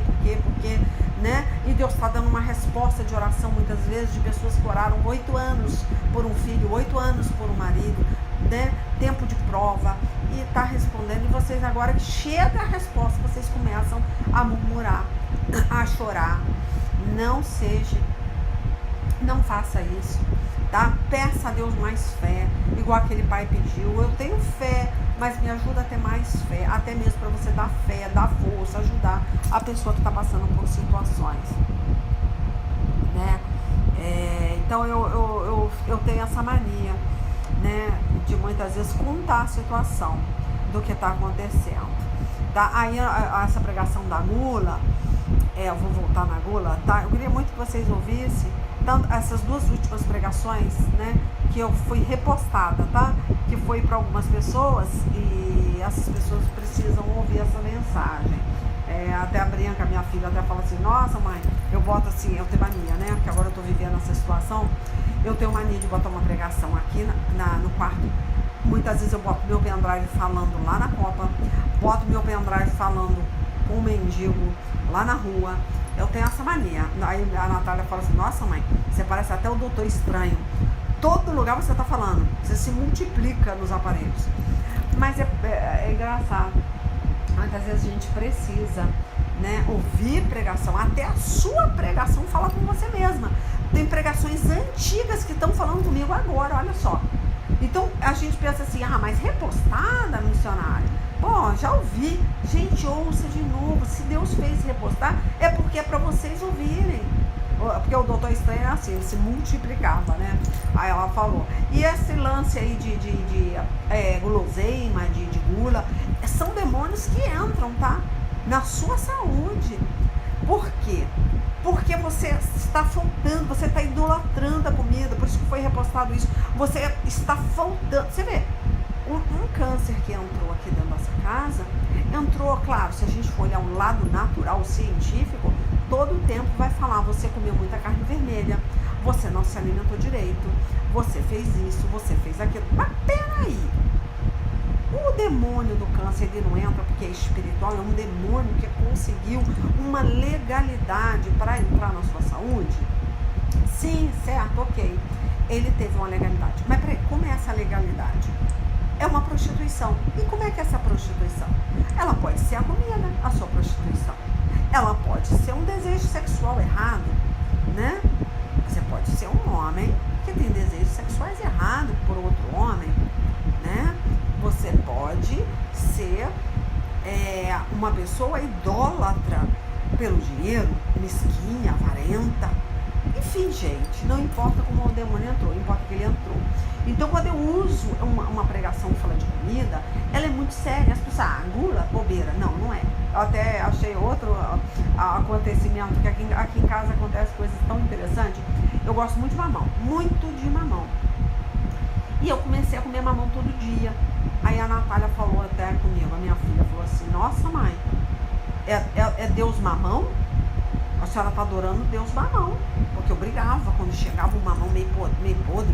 né? E Deus está dando uma resposta de oração muitas vezes de pessoas que oraram 8 anos por um filho, 8 anos por um marido, né? Tempo de prova, e está respondendo, e vocês agora que chega a resposta, vocês começam a murmurar, a chorar. Não faça isso, tá? Peça a Deus mais fé, igual aquele pai pediu. Eu tenho fé, mas me ajuda a ter mais fé, até mesmo para você dar fé, dar força, ajudar a pessoa que está passando por situações, né? Então eu tenho essa mania, né, de muitas vezes contar a situação do que está acontecendo, tá? Aí essa pregação da gula, eu vou voltar na gula, tá? Eu queria muito que vocês ouvissem tanto essas duas últimas pregações, né, que eu fui repostada, tá? Que foi para algumas pessoas, e essas pessoas precisam ouvir essa mensagem. Até a Branca, minha filha, até fala assim: nossa mãe, eu boto assim, eu tenho mania, né? Porque agora eu tô vivendo essa situação, eu tenho mania de botar uma pregação aqui no quarto. Muitas vezes eu boto meu pendrive falando lá na Copa, boto meu pendrive falando com o mendigo lá na rua. Eu tenho essa mania. Aí a Natália fala assim: nossa mãe, você parece até o Doutor Estranho. Todo lugar você tá falando, você se multiplica nos aparelhos. Mas é engraçado. Muitas vezes a gente precisa, né, ouvir pregação. Até a sua pregação fala com você mesma. Tem pregações antigas que estão falando comigo agora, olha só. Então a gente pensa assim: mas repostada, missionária? Bom, já ouvi. Gente, ouça de novo. Se Deus fez repostar, é porque é para vocês ouvirem. Porque o Doutor Estranho é assim, ele se multiplicava, né? Aí ela falou. E esse lance aí de guloseima, de gula, são demônios que entram, tá? Na sua saúde. Por quê? Porque você está faltando, você está idolatrando a comida, por isso que foi repostado isso. Você está faltando. Você vê, um câncer que entrou aqui dentro dessa casa, entrou, claro, se a gente for olhar um lado natural, científico, todo o tempo vai falar: você comeu muita carne vermelha, você não se alimentou direito, você fez isso, você fez aquilo. Mas peraí, o demônio do câncer, ele não entra porque é espiritual, é um demônio que conseguiu uma legalidade para entrar na sua saúde? Sim, certo, ok, ele teve uma legalidade. Mas peraí, como é essa legalidade? É uma prostituição. E como é que é essa prostituição? Ela pode ser a comida, a sua prostituição. Ela pode ser um desejo sexual errado, né? Você pode ser um homem que tem desejos sexuais errados por outro homem, né? Você pode ser uma pessoa idólatra pelo dinheiro, mesquinha, avarenta. Enfim, gente, não importa como o demônio entrou, importa que ele entrou. Então, quando eu uso uma pregação que fala de comida, ela é muito séria. As pessoas, gula, bobeira. Não, não é. Eu até achei outro acontecimento, que aqui em casa acontecem coisas tão interessantes. Eu gosto muito de mamão, muito de mamão. E eu comecei a comer mamão todo dia. Aí a Natália falou até comigo, a minha filha falou assim: nossa mãe, é Deus mamão? A senhora está adorando Deus mamão. Porque eu brigava quando chegava um mamão meio podre,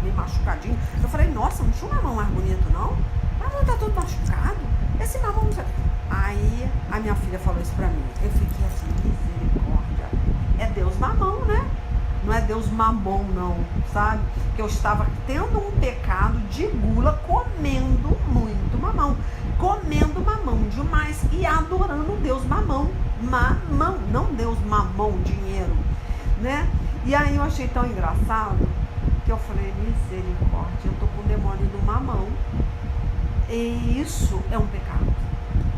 meio machucadinho. Eu falei: nossa, não tinha um mamão mais bonito não? O mamão tá todo machucado. Esse mamão não sei. Aí a minha filha falou isso pra mim. Eu fiquei assim: misericórdia. É Deus mamão, né? Não é Deus mamão não, sabe? Que eu estava tendo um pecado de gula, comendo muito mamão. comendo mamão demais e adorando o Deus mamão, não Deus mamão, dinheiro, né? E aí eu achei tão engraçado que eu falei, misericórdia, eu tô com o demônio do mamão, e isso é um pecado.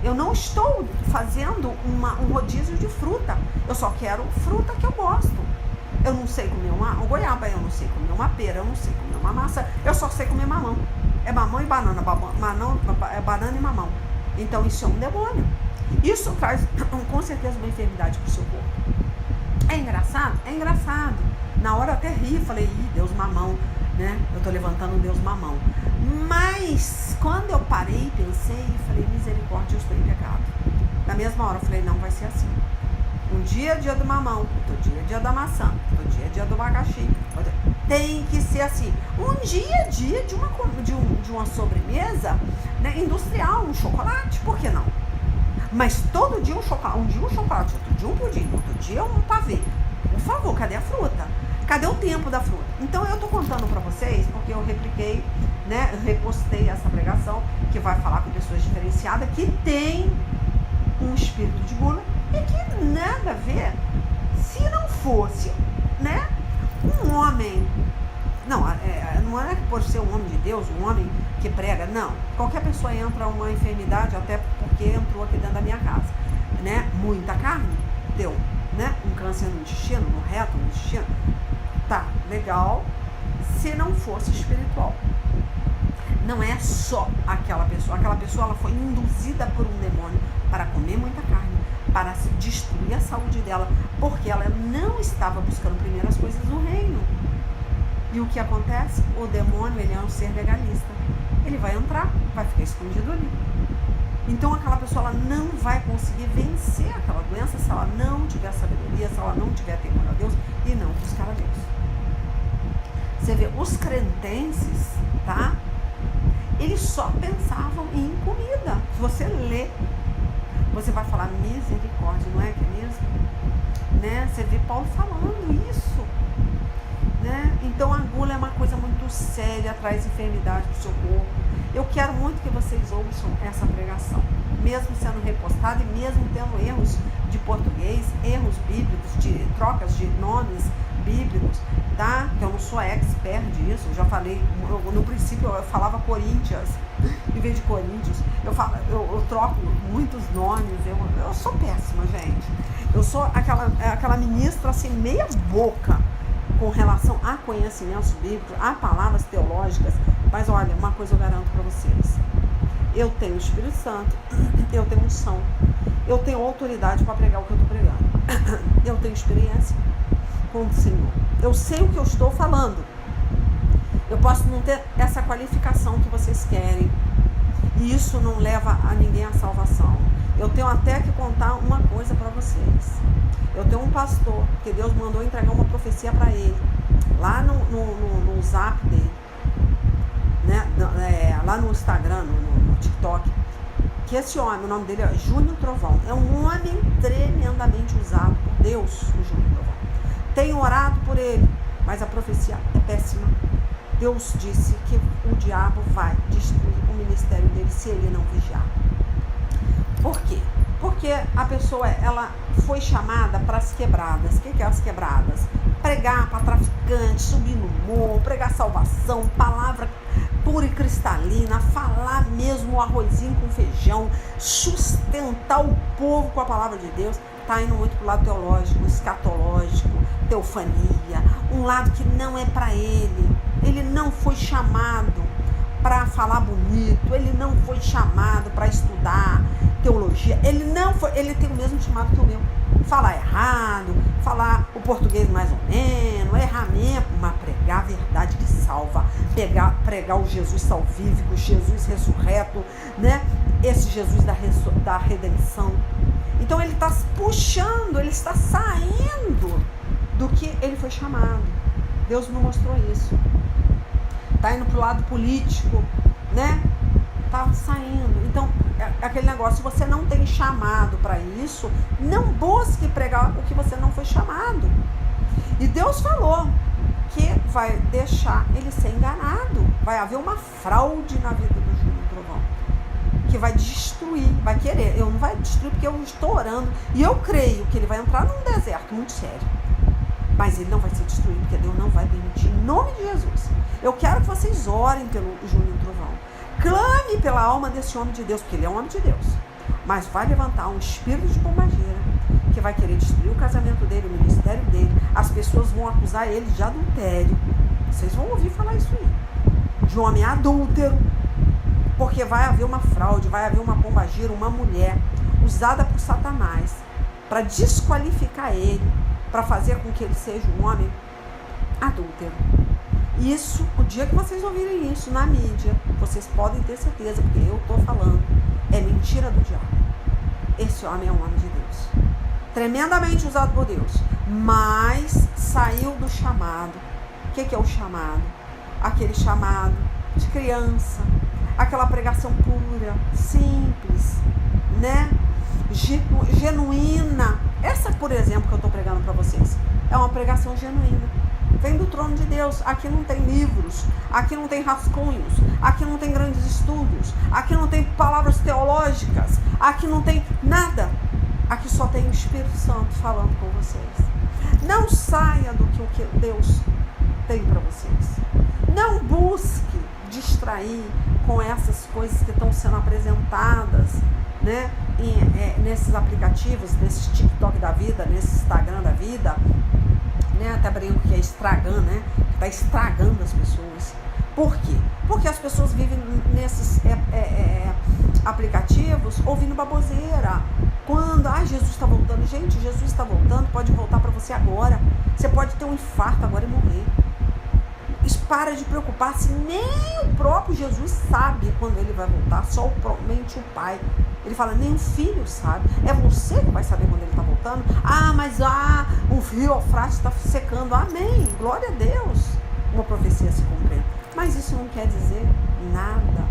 Eu não estou fazendo um rodízio de fruta, eu só quero fruta que eu gosto. Eu não sei comer uma goiaba, eu não sei comer uma pera, eu não sei comer uma maçã, eu só sei comer mamão. É mamão e banana, é banana e mamão. Então isso é um demônio. Isso traz com certeza uma enfermidade para o seu corpo. É engraçado? É engraçado. Na hora eu até ri, falei, Deus mamão, né? Eu tô levantando o Deus mamão. Mas quando eu parei, pensei, falei, misericórdia, eu estou em pecado. Na mesma hora eu falei, não vai ser assim. Um dia é dia do mamão, outro dia é dia da maçã, outro dia é dia do abacaxi. Tem que ser assim. Um dia é dia de uma sobremesa, né, industrial, um chocolate, por que não? Mas todo dia um chocolate, outro dia um pudim, outro dia um pavê. Por favor, cadê a fruta? Cadê o tempo da fruta? Então eu tô contando para vocês, porque eu repliquei, né, eu repostei essa pregação, que vai falar com pessoas diferenciadas, que tem um espírito de gula, e que nada a ver, se não fosse, né, um homem, não é por ser um homem de Deus, um homem que prega, não, qualquer pessoa entra uma enfermidade, até porque entrou aqui dentro da minha casa, né, muita carne, deu, né, um câncer no intestino, no reto, no intestino, tá, legal, se não fosse espiritual. Não é só aquela pessoa ela foi induzida por um demônio para comer muita carne, para destruir a saúde dela, porque ela não estava buscando primeiro as coisas do reino. E o que acontece? O demônio, ele é um ser legalista. Ele vai entrar, vai ficar escondido ali. Então aquela pessoa, ela não vai conseguir vencer aquela doença se ela não tiver sabedoria, se ela não tiver temor a Deus e não buscar a Deus. Você vê, os cretenses, tá? Eles só pensavam em comida. Se você lê, você vai falar, misericórdia, não é que é mesmo? Né? Você vê Paulo falando isso, né? Então a gula é uma coisa muito séria, traz enfermidade para o seu corpo. Eu quero muito que vocês ouçam essa pregação, mesmo sendo repostada e mesmo tendo erros de português, erros bíblicos, de trocas de nomes bíblicos, tá? Que eu não sou expert disso, eu já falei, no princípio eu falava Coríntias, em vez de Coríntios, eu troco muitos nomes, eu sou péssima, gente. Eu sou aquela ministra assim, meia boca, com relação a conhecimentos bíblicos, a palavras teológicas, mas olha, uma coisa eu garanto para vocês, eu tenho o Espírito Santo, eu tenho unção, eu tenho autoridade para pregar o que eu estou pregando, eu tenho experiência com o Senhor, eu sei o que eu estou falando, eu posso não ter essa qualificação que vocês querem, e isso não leva a ninguém à salvação. Eu tenho até que contar uma coisa para vocês. Eu tenho um pastor que Deus mandou entregar uma profecia para ele, lá no zap dele, né? Lá no Instagram, no TikTok, que esse homem, o nome dele é Júnior Trovão, é um homem tremendamente usado por Deus, o Júnior Trovão. Tenho orado por ele, mas a profecia é péssima. Deus disse que o diabo vai destruir o ministério dele se ele não vigiar. Por quê? Porque a pessoa, ela foi chamada para as quebradas. O que é as quebradas? Pregar para traficantes, subir no morro, pregar salvação, palavra pura e cristalina, falar mesmo o arrozinho com feijão, sustentar o povo com a palavra de Deus. Está indo muito para o lado teológico, escatológico, teofania, um lado que não é para ele. Ele não foi chamado para falar bonito, ele não foi chamado para estudar teologia, ele tem o mesmo chamado que o meu. Falar errado, falar o português mais ou menos, errar mesmo, mas pregar a verdade que salva, pregar o Jesus salvífico, Jesus ressurreto, né? Esse Jesus da redenção. Então ele está puxando, ele está saindo do que ele foi chamado. Deus me mostrou isso. Está indo para o lado político, né? Está saindo. Então, aquele negócio, se você não tem chamado para isso, não busque pregar o que você não foi chamado. E Deus falou que vai deixar ele ser enganado. Vai haver uma fraude na vida do Júnior Trovão. que vai destruir, vai querer. Eu não vai destruir porque eu estou orando. E eu creio que ele vai entrar num deserto muito sério. Mas ele não vai ser destruído, porque Deus não vai permitir. Em nome de Jesus. Eu quero que vocês orem pelo Júnior Trovão. Clame pela alma desse homem de Deus, porque ele é um homem de Deus. Mas vai levantar um espírito de pombagira que vai querer destruir o casamento dele, o ministério dele. As pessoas vão acusar ele de adultério. Vocês vão ouvir falar isso aí. De homem adúltero. Porque vai haver uma fraude, vai haver uma pombagira, uma mulher usada por Satanás para desqualificar ele, para fazer com que ele seja um homem adúltero. Isso, o dia que vocês ouvirem isso na mídia, vocês podem ter certeza, porque eu estou falando, é mentira do diabo. Esse homem é um homem de Deus, tremendamente usado por Deus, mas saiu do chamado. O que é o chamado? Aquele chamado de criança, aquela pregação pura, simples, né? Genuína. Essa, por exemplo, que eu estou pregando para vocês, é uma pregação genuína. Vem do trono de Deus. Aqui não tem livros, aqui não tem rascunhos, aqui não tem grandes estudos, aqui não tem palavras teológicas, aqui não tem nada. Aqui só tem o Espírito Santo falando com vocês. Não saia do que Deus tem para vocês. Não busque distrair com essas coisas que estão sendo apresentadas, né, nesses aplicativos, nesse TikTok da vida, nesse Instagram da vida, né, até brinco que é estragando, né, que está estragando as pessoas. Por quê? Porque as pessoas vivem nesses aplicativos ouvindo baboseira. Quando, Jesus está voltando. Gente, Jesus está voltando, pode voltar para você agora. Você pode ter um infarto agora e morrer. Para de preocupar, se nem o próprio Jesus sabe quando ele vai voltar, somente o Pai. Ele fala, nem o Filho sabe. É você que vai saber quando ele está voltando. Mas o rio Eufrates está secando. Amém, glória a Deus. Uma profecia se cumprir. Mas isso não quer dizer nada.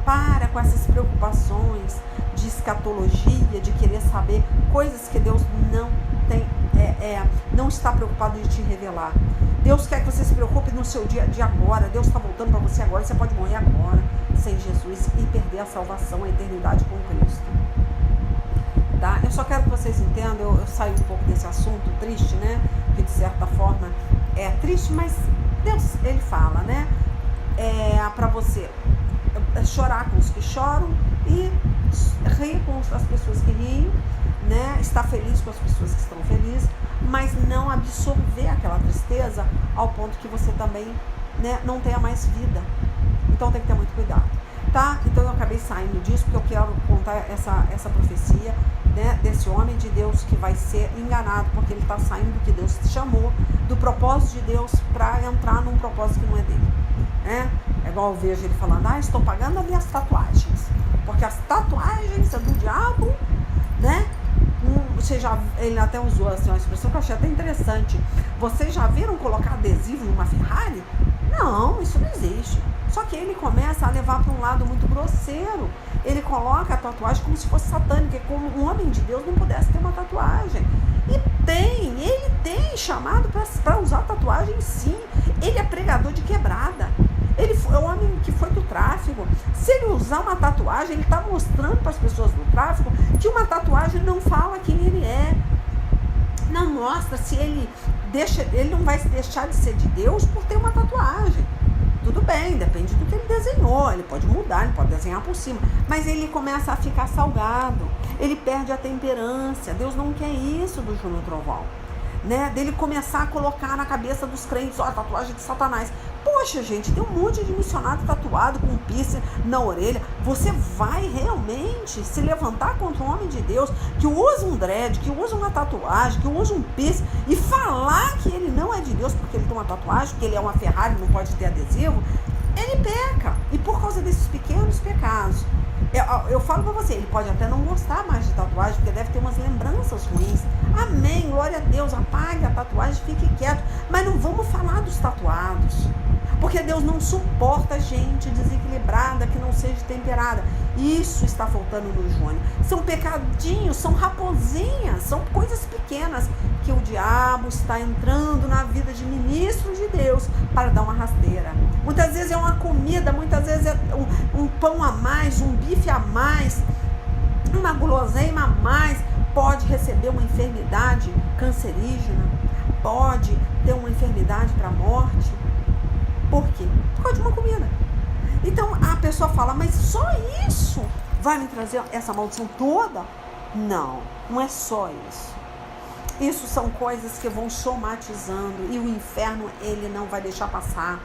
Para com essas preocupações de escatologia, de querer saber coisas que Deus não tem, não está preocupado de te revelar. Deus quer que você se preocupe no seu dia de agora. Deus está voltando para você agora. Você pode morrer agora sem Jesus e perder a salvação, a eternidade com Cristo. Tá? Eu só quero que vocês entendam. Eu saio um pouco desse assunto triste, né? Que de certa forma é triste, mas Deus, ele fala, né? Para você chorar com os que choram e rir com as pessoas que riem, né? Estar feliz com as pessoas que estão felizes, mas não absorver aquela tristeza ao ponto que você também, né, não tenha mais vida. Então tem que ter muito cuidado, tá? Então eu acabei saindo disso porque eu quero contar essa profecia, né, desse homem de Deus que vai ser enganado porque ele está saindo do que Deus chamou, do propósito de Deus, para entrar num propósito que não é dele, né? É igual eu vejo ele falando, estou pagando as minhas tatuagens, porque as tatuagens são do diabo, né? Ele até usou assim, uma expressão que eu achei até interessante. Vocês já viram colocar adesivo numa Ferrari? Não, isso não existe. Só que ele começa a levar para um lado muito grosseiro. Ele coloca a tatuagem como se fosse satânica, como um homem de Deus não pudesse ter uma tatuagem. E ele tem chamado para usar tatuagem, sim. Ele é pregador de quebrada. Ele foi o homem que foi do tráfico. Se ele usar uma tatuagem, ele está mostrando para as pessoas do tráfico que uma tatuagem não fala quem ele é. Não mostra se ele não vai deixar de ser de Deus por ter uma tatuagem. Tudo bem, depende do que ele desenhou. Ele pode mudar, ele pode desenhar por cima. Mas ele começa a ficar salgado. Ele perde a temperança. Deus não quer isso do Júnior Trovão, né? Dele começar a colocar na cabeça dos crentes, a tatuagem de Satanás. Poxa, gente, tem um monte de missionário tatuado com um piercing na orelha. Você vai realmente se levantar contra um homem de Deus que usa um dread, que usa uma tatuagem, que usa um piercing e falar que ele não é de Deus porque ele tem uma tatuagem, que ele é uma Ferrari, não pode ter adesivo? Ele peca. E por causa desses pequenos pecados, eu falo pra você, ele pode até não gostar mais de tatuagem, porque deve ter umas lembranças ruins. Amém, glória a Deus, apague a tatuagem, fique quieto. Mas não vamos falar dos tatuados, porque Deus não suporta gente desequilibrada, que não seja temperada. Isso está faltando no Júnior. São pecadinhos, são raposinhas, são coisas pequenas que o diabo está entrando na vida de ministros de Deus Deus para dar uma rasteira. Muitas vezes é uma comida, muitas vezes é um pão a mais, um bife a mais, uma guloseima a mais. Pode receber uma enfermidade cancerígena, pode ter uma enfermidade para a morte. Por quê? Por causa de uma comida. Então a pessoa fala, mas só isso vai me trazer essa maldição toda? Não, não é só isso. Isso são coisas que vão somatizando e o inferno, ele não vai deixar passar.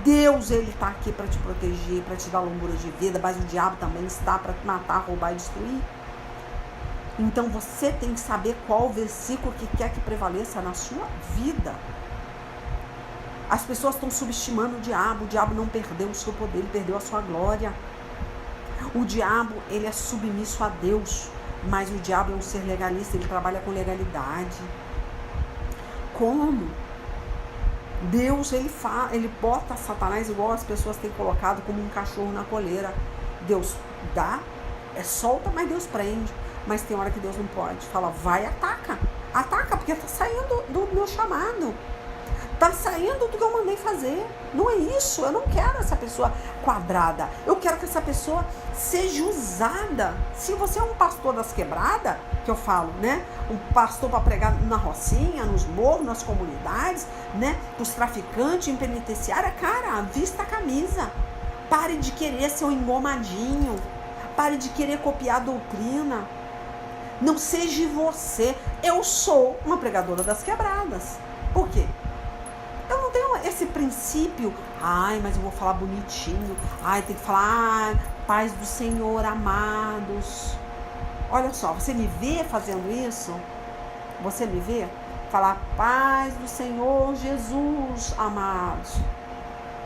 Deus, ele está aqui para te proteger, para te dar longura de vida, mas o diabo também está para te matar, roubar e destruir. Então você tem que saber qual versículo que quer que prevaleça na sua vida. As pessoas estão subestimando o diabo não perdeu o seu poder, ele perdeu a sua glória. O diabo, ele é submisso a Deus, mas o diabo é um ser legalista, ele trabalha com legalidade. Como? Deus, ele bota Satanás igual as pessoas têm colocado como um cachorro na coleira. Deus dá, solta, mas Deus prende. Mas tem hora que Deus não pode. Fala, vai, ataca, porque está saindo do meu chamado. Está saindo do que eu mandei fazer. Não é isso. Eu não quero essa pessoa quadrada. Eu quero que essa pessoa seja usada. Se você é um pastor das quebradas, que eu falo, né? Um pastor para pregar na rocinha, nos morros, nas comunidades, né? Os traficantes em penitenciária, cara, vista a camisa. Pare de querer ser um engomadinho. Pare de querer copiar a doutrina. Não seja você. Eu sou uma pregadora das quebradas. Por quê? Eu não tenho esse princípio, mas eu vou falar bonitinho, tem que falar, paz do Senhor, amados. Olha só, você me vê fazendo isso? Você me vê? Falar, paz do Senhor Jesus, amados.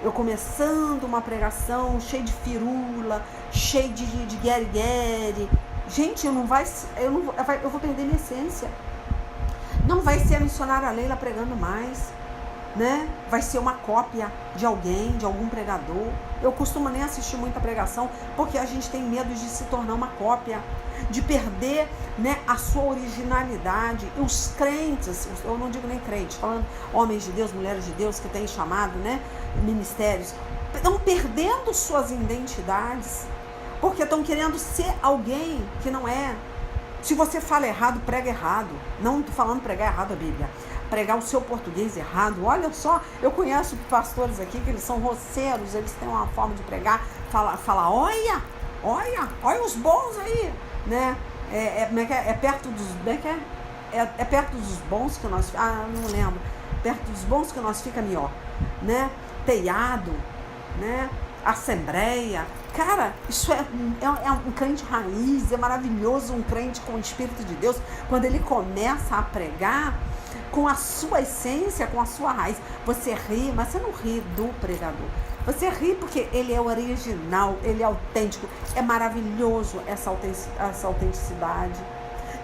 Eu começando uma pregação cheia de firula, cheia de guere-guere. Gente, eu vou perder minha essência. Não vai ser a missionária Leila pregando mais. Né? Vai ser uma cópia de alguém, de algum pregador. Eu costumo nem assistir muita pregação, porque a gente tem medo de se tornar uma cópia, de perder, né, a sua originalidade. E os crentes, eu não digo nem crente, falando homens de Deus, mulheres de Deus que têm chamado, né, ministérios, estão perdendo suas identidades, porque estão querendo ser alguém que não é. Se você fala errado, prega errado. Não estou falando pregar errado a Bíblia. Pregar o seu português errado. Olha só, eu conheço pastores aqui que eles são roceiros, eles têm uma forma de pregar, fala olha os bons aí, né? É perto dos bons que nós, não lembro, perto dos bons que nós fica melhor, né? Teiado, né? Assembleia. Cara, isso é um crente raiz, é maravilhoso um crente com o Espírito de Deus, quando ele começa a pregar com a sua essência, com a sua raiz. Você ri, mas você não ri do pregador. Você ri porque ele é original, ele é autêntico. É maravilhoso essa autenticidade.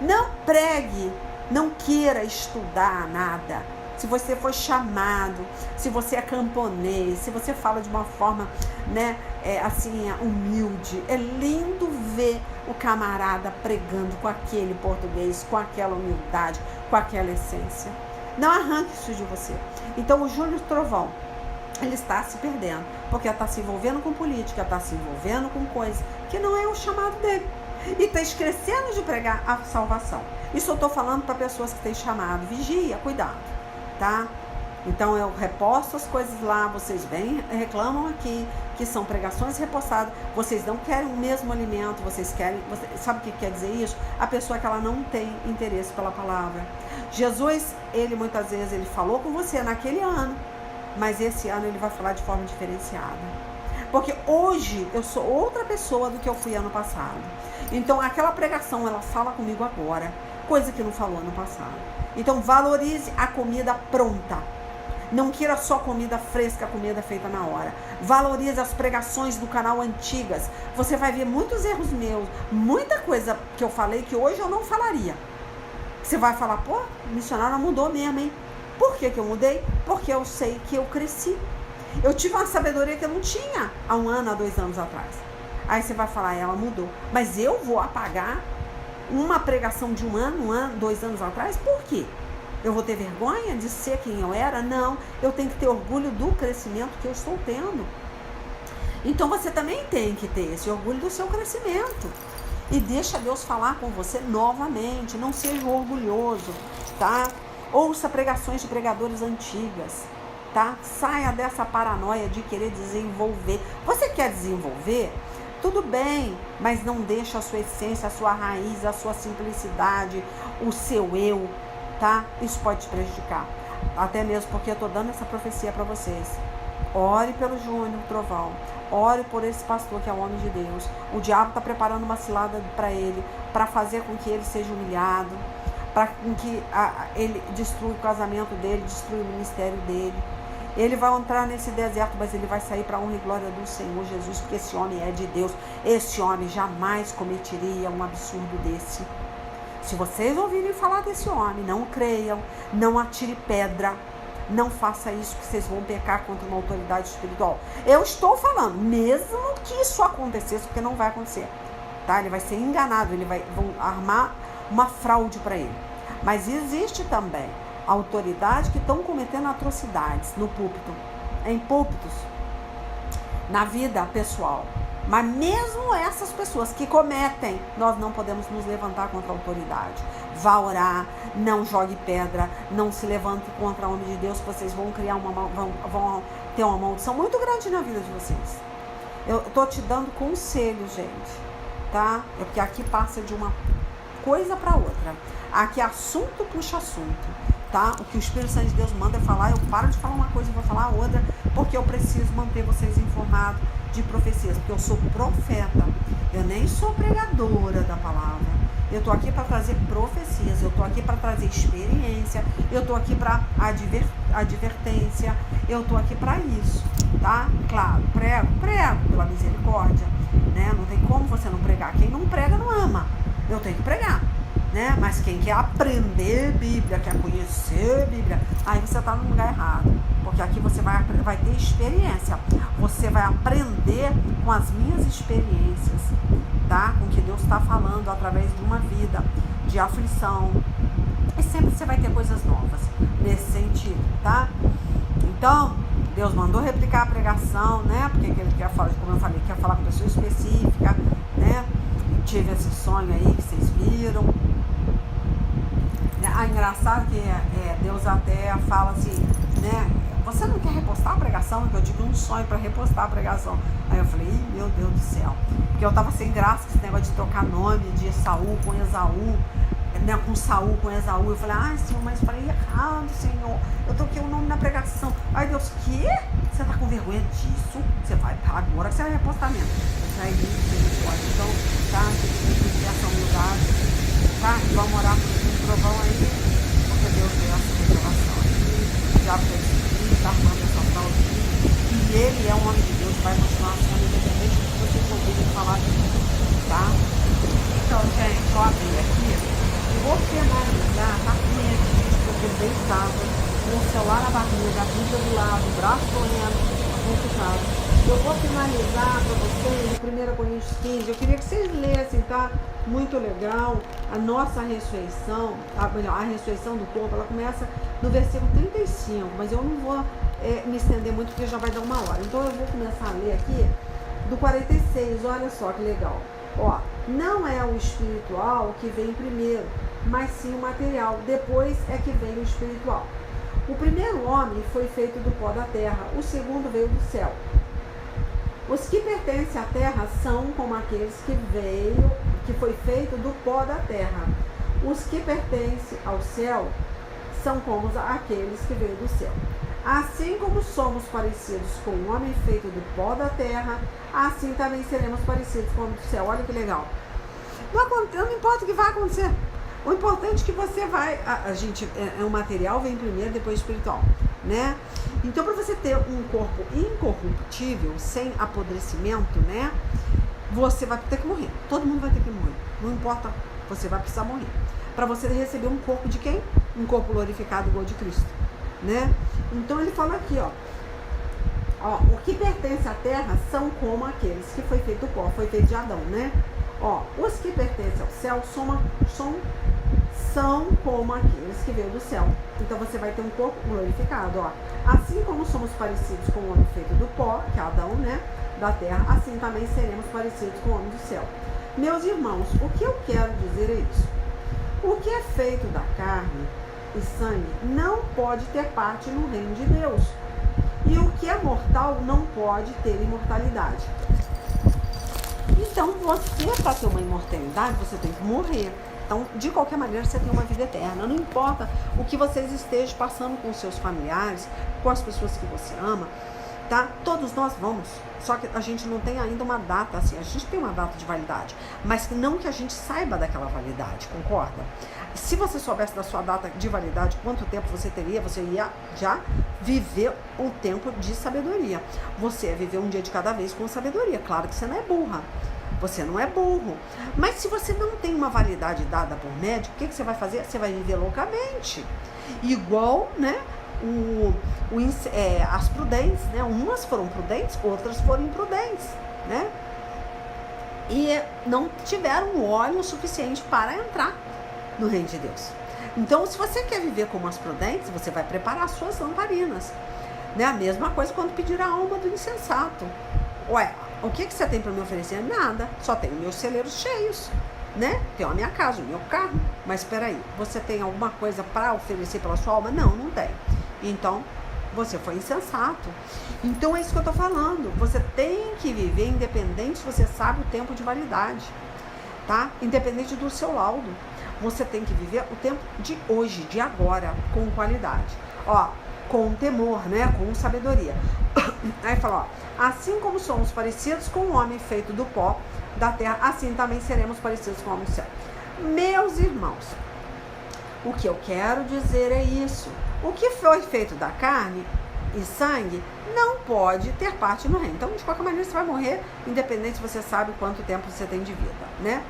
Não pregue, não queira estudar nada. Se você foi chamado, se você é camponês, se você fala de uma forma, né, assim, humilde, é lindo ver o camarada pregando com aquele português, com aquela humildade, com aquela essência. Não arranque isso de você. Então o Júnior Trovão, ele está se perdendo, porque está se envolvendo com política, está se envolvendo com coisas que não é o chamado dele. E está esquecendo de pregar a salvação. Isso eu estou falando para pessoas que têm chamado. Vigia, cuidado, tá? Então eu reposto as coisas lá, vocês vêm, reclamam aqui, que são pregações repostadas, vocês não querem o mesmo alimento, vocês querem, sabe o que quer dizer isso? A pessoa que ela não tem interesse pela palavra. Jesus, ele muitas vezes, ele falou com você naquele ano, mas esse ano ele vai falar de forma diferenciada. Porque hoje eu sou outra pessoa do que eu fui ano passado. Então aquela pregação, ela fala comigo agora, coisa que não falou ano passado. Então valorize a comida pronta. Não queira só comida fresca, comida feita na hora. Valorize as pregações do canal antigas. Você vai ver muitos erros meus, muita coisa que eu falei que hoje eu não falaria. Você vai falar, pô, missionária mudou mesmo, hein? Por que eu mudei? Porque eu sei que eu cresci. Eu tive uma sabedoria que eu não tinha há 1 ano, há 2 anos atrás. Aí você vai falar, ela mudou. Mas eu vou apagar uma pregação de 1 ano, 2 anos atrás? Por quê? Eu vou ter vergonha de ser quem eu era? Não, eu tenho que ter orgulho do crescimento que eu estou tendo. Então você também tem que ter esse orgulho do seu crescimento. E deixa Deus falar com você novamente. Não seja orgulhoso, tá? Ouça pregações de pregadores antigas, tá? Saia dessa paranoia de querer desenvolver. Você quer desenvolver? Tudo bem, mas não deixa a sua essência, a sua raiz, a sua simplicidade, o seu eu, tá? Isso pode te prejudicar. Até mesmo porque eu estou dando essa profecia para vocês. Ore pelo Júnior Trovão. Ore por esse pastor que é o homem de Deus. O diabo está preparando uma cilada para ele, para fazer com que ele seja humilhado, para que ele destrua o casamento dele, destrua o ministério dele. Ele vai entrar nesse deserto, mas ele vai sair para a honra e glória do Senhor Jesus, porque esse homem é de Deus. Esse homem jamais cometeria um absurdo desse. Se vocês ouvirem falar desse homem, não creiam, não atire pedra, não faça isso, que vocês vão pecar contra uma autoridade espiritual. Eu estou falando, mesmo que isso acontecesse, porque não vai acontecer, tá? Ele vai ser enganado, vão armar uma fraude para ele. Mas existe também autoridades que estão cometendo atrocidades no púlpito, em púlpitos, na vida pessoal. Mas mesmo essas pessoas que cometem, nós não podemos nos levantar contra a autoridade. Vá orar, não jogue pedra, não se levante contra o homem de Deus, vocês vão criar vão ter uma maldição muito grande na vida de vocês. Eu estou te dando conselho, gente, tá? É porque aqui passa de uma coisa para outra. Aqui assunto puxa assunto, tá? O que o Espírito Santo de Deus manda falar, eu paro de falar uma coisa e vou falar outra, porque eu preciso manter vocês informados de profecias, porque eu sou profeta, eu nem sou pregadora da palavra. Eu tô aqui para trazer profecias, eu tô aqui para trazer experiência, eu tô aqui para advertência, eu tô aqui para isso, tá? Claro, prego pela misericórdia, né? Não tem como você não pregar. Quem não prega não ama. Eu tenho que pregar, né? Mas quem quer aprender Bíblia, quer conhecer Bíblia, aí você tá no lugar errado. Porque aqui você vai ter experiência. Você vai aprender com as minhas experiências, tá? Com o que Deus está falando através de uma vida de aflição. E sempre você vai ter coisas novas nesse sentido, tá? Então, Deus mandou replicar a pregação, né? Porque ele quer falar, como eu falei, quer falar com pessoa específica, né? Tive esse sonho aí que vocês viram. Engraçado que Deus até fala assim, né? Você não quer repostar a pregação? Que eu tive um sonho para repostar a pregação. Aí eu falei, meu Deus do céu. Porque eu tava sem graça com esse negócio de trocar nome de Saul com Esaú, né? Com Saul com Esaú. Eu falei, ai, Senhor, mas falei errado, Senhor. Eu troquei o nome na pregação. Aí Deus, quê? Você tá com vergonha disso? Você vai, agora que você vai repostar mesmo. Aí pode. Então, tá? Você tem que ter essa humildade, tá? E vamos orar por trovão aí, porque Deus deu essa revelação aí. O diabo está armando essa fraude. E ele é um homem de Deus, vai continuar sendo independente do que vocês ouvirem falar dele, tá? Então, gente, eu abri aqui. Vou finalizar, tá com minha aqui, porque eu deitava, com o celular na barriga, a Bíblia do lado, o braço correndo, complicado. Eu vou finalizar para vocês em 1 Coríntios 15. Eu queria que vocês lessem, tá? Muito legal. A nossa ressurreição, a ressurreição do corpo, ela começa no versículo 35, mas eu não vou me estender muito porque já vai dar uma hora. Então eu vou começar a ler aqui do 46, olha só que legal. Ó, não é o espiritual que vem primeiro, mas sim o material. Depois é que vem o espiritual. O primeiro homem foi feito do pó da terra, o segundo veio do céu. Os que pertencem à terra são como aqueles que foi feito do pó da terra. Os que pertencem ao céu são como aqueles que veio do céu. Assim como somos parecidos com o homem feito do pó da terra, assim também seremos parecidos com o homem do céu. Olha que legal. Não importa o que vai acontecer. O importante é que você vai... o material vem primeiro, depois o espiritual, né? Então, para você ter um corpo incorruptível, sem apodrecimento, né? Você vai ter que morrer. Todo mundo vai ter que morrer. Não importa, você vai precisar morrer. Para você receber um corpo de quem? Um corpo glorificado igual de Cristo, né? Então, ele fala aqui, ó. O que pertence à terra são como aqueles que foi feito do pó, foi feito de Adão, né? Ó, os que pertencem ao céu são como aqueles que veio do céu. Então você vai ter um corpo glorificado, ó. Assim como somos parecidos com o homem feito do pó, que é Adão, né, da terra, assim também seremos parecidos com o homem do céu. Meus irmãos, o que eu quero dizer é isso. O que é feito da carne e sangue não pode ter parte no reino de Deus. E o que é mortal não pode ter imortalidade. Então, você, para ter uma imortalidade, você tem que morrer. Então, de qualquer maneira, você tem uma vida eterna. Não importa o que vocês estejam passando com os seus familiares, com as pessoas que você ama, tá? Todos nós vamos. Só que a gente não tem ainda uma data, assim, a gente tem uma data de validade, mas não que a gente saiba daquela validade, concorda? Se você soubesse da sua data de validade, quanto tempo você teria, você ia já viver um tempo de sabedoria. Você ia viver um dia de cada vez com sabedoria. Claro que você não é burra. Você não é burro. Mas se você não tem uma validade dada por médico, o que você vai fazer? Você vai viver loucamente. Igual, né? As prudentes, né? Umas foram prudentes, outras foram imprudentes, né? E não tiveram óleo suficiente para entrar no reino de Deus. Então, se você quer viver como as prudentes, você vai preparar suas lamparinas, né? A mesma coisa quando pedir a alma do insensato. Ué, o que você tem para me oferecer? Nada, só tenho meus celeiros cheios, né? Tenho a minha casa, o meu carro. Mas espera aí, você tem alguma coisa para oferecer pela sua alma? Não, não tem. Então, você foi insensato. Então, é isso que eu tô falando. Você tem que viver independente se você sabe o tempo de validade, tá? Independente do seu laudo. Você tem que viver o tempo de hoje, de agora, com qualidade. Ó, com temor, né? Com sabedoria. Aí fala, ó, assim como somos parecidos com o homem feito do pó da terra, assim também seremos parecidos com o homem do céu. Meus irmãos, o que eu quero dizer é isso. O que foi feito da carne e sangue não pode ter parte no reino. Então, de qualquer maneira, você vai morrer, independente se você sabe quanto tempo você tem de vida, né?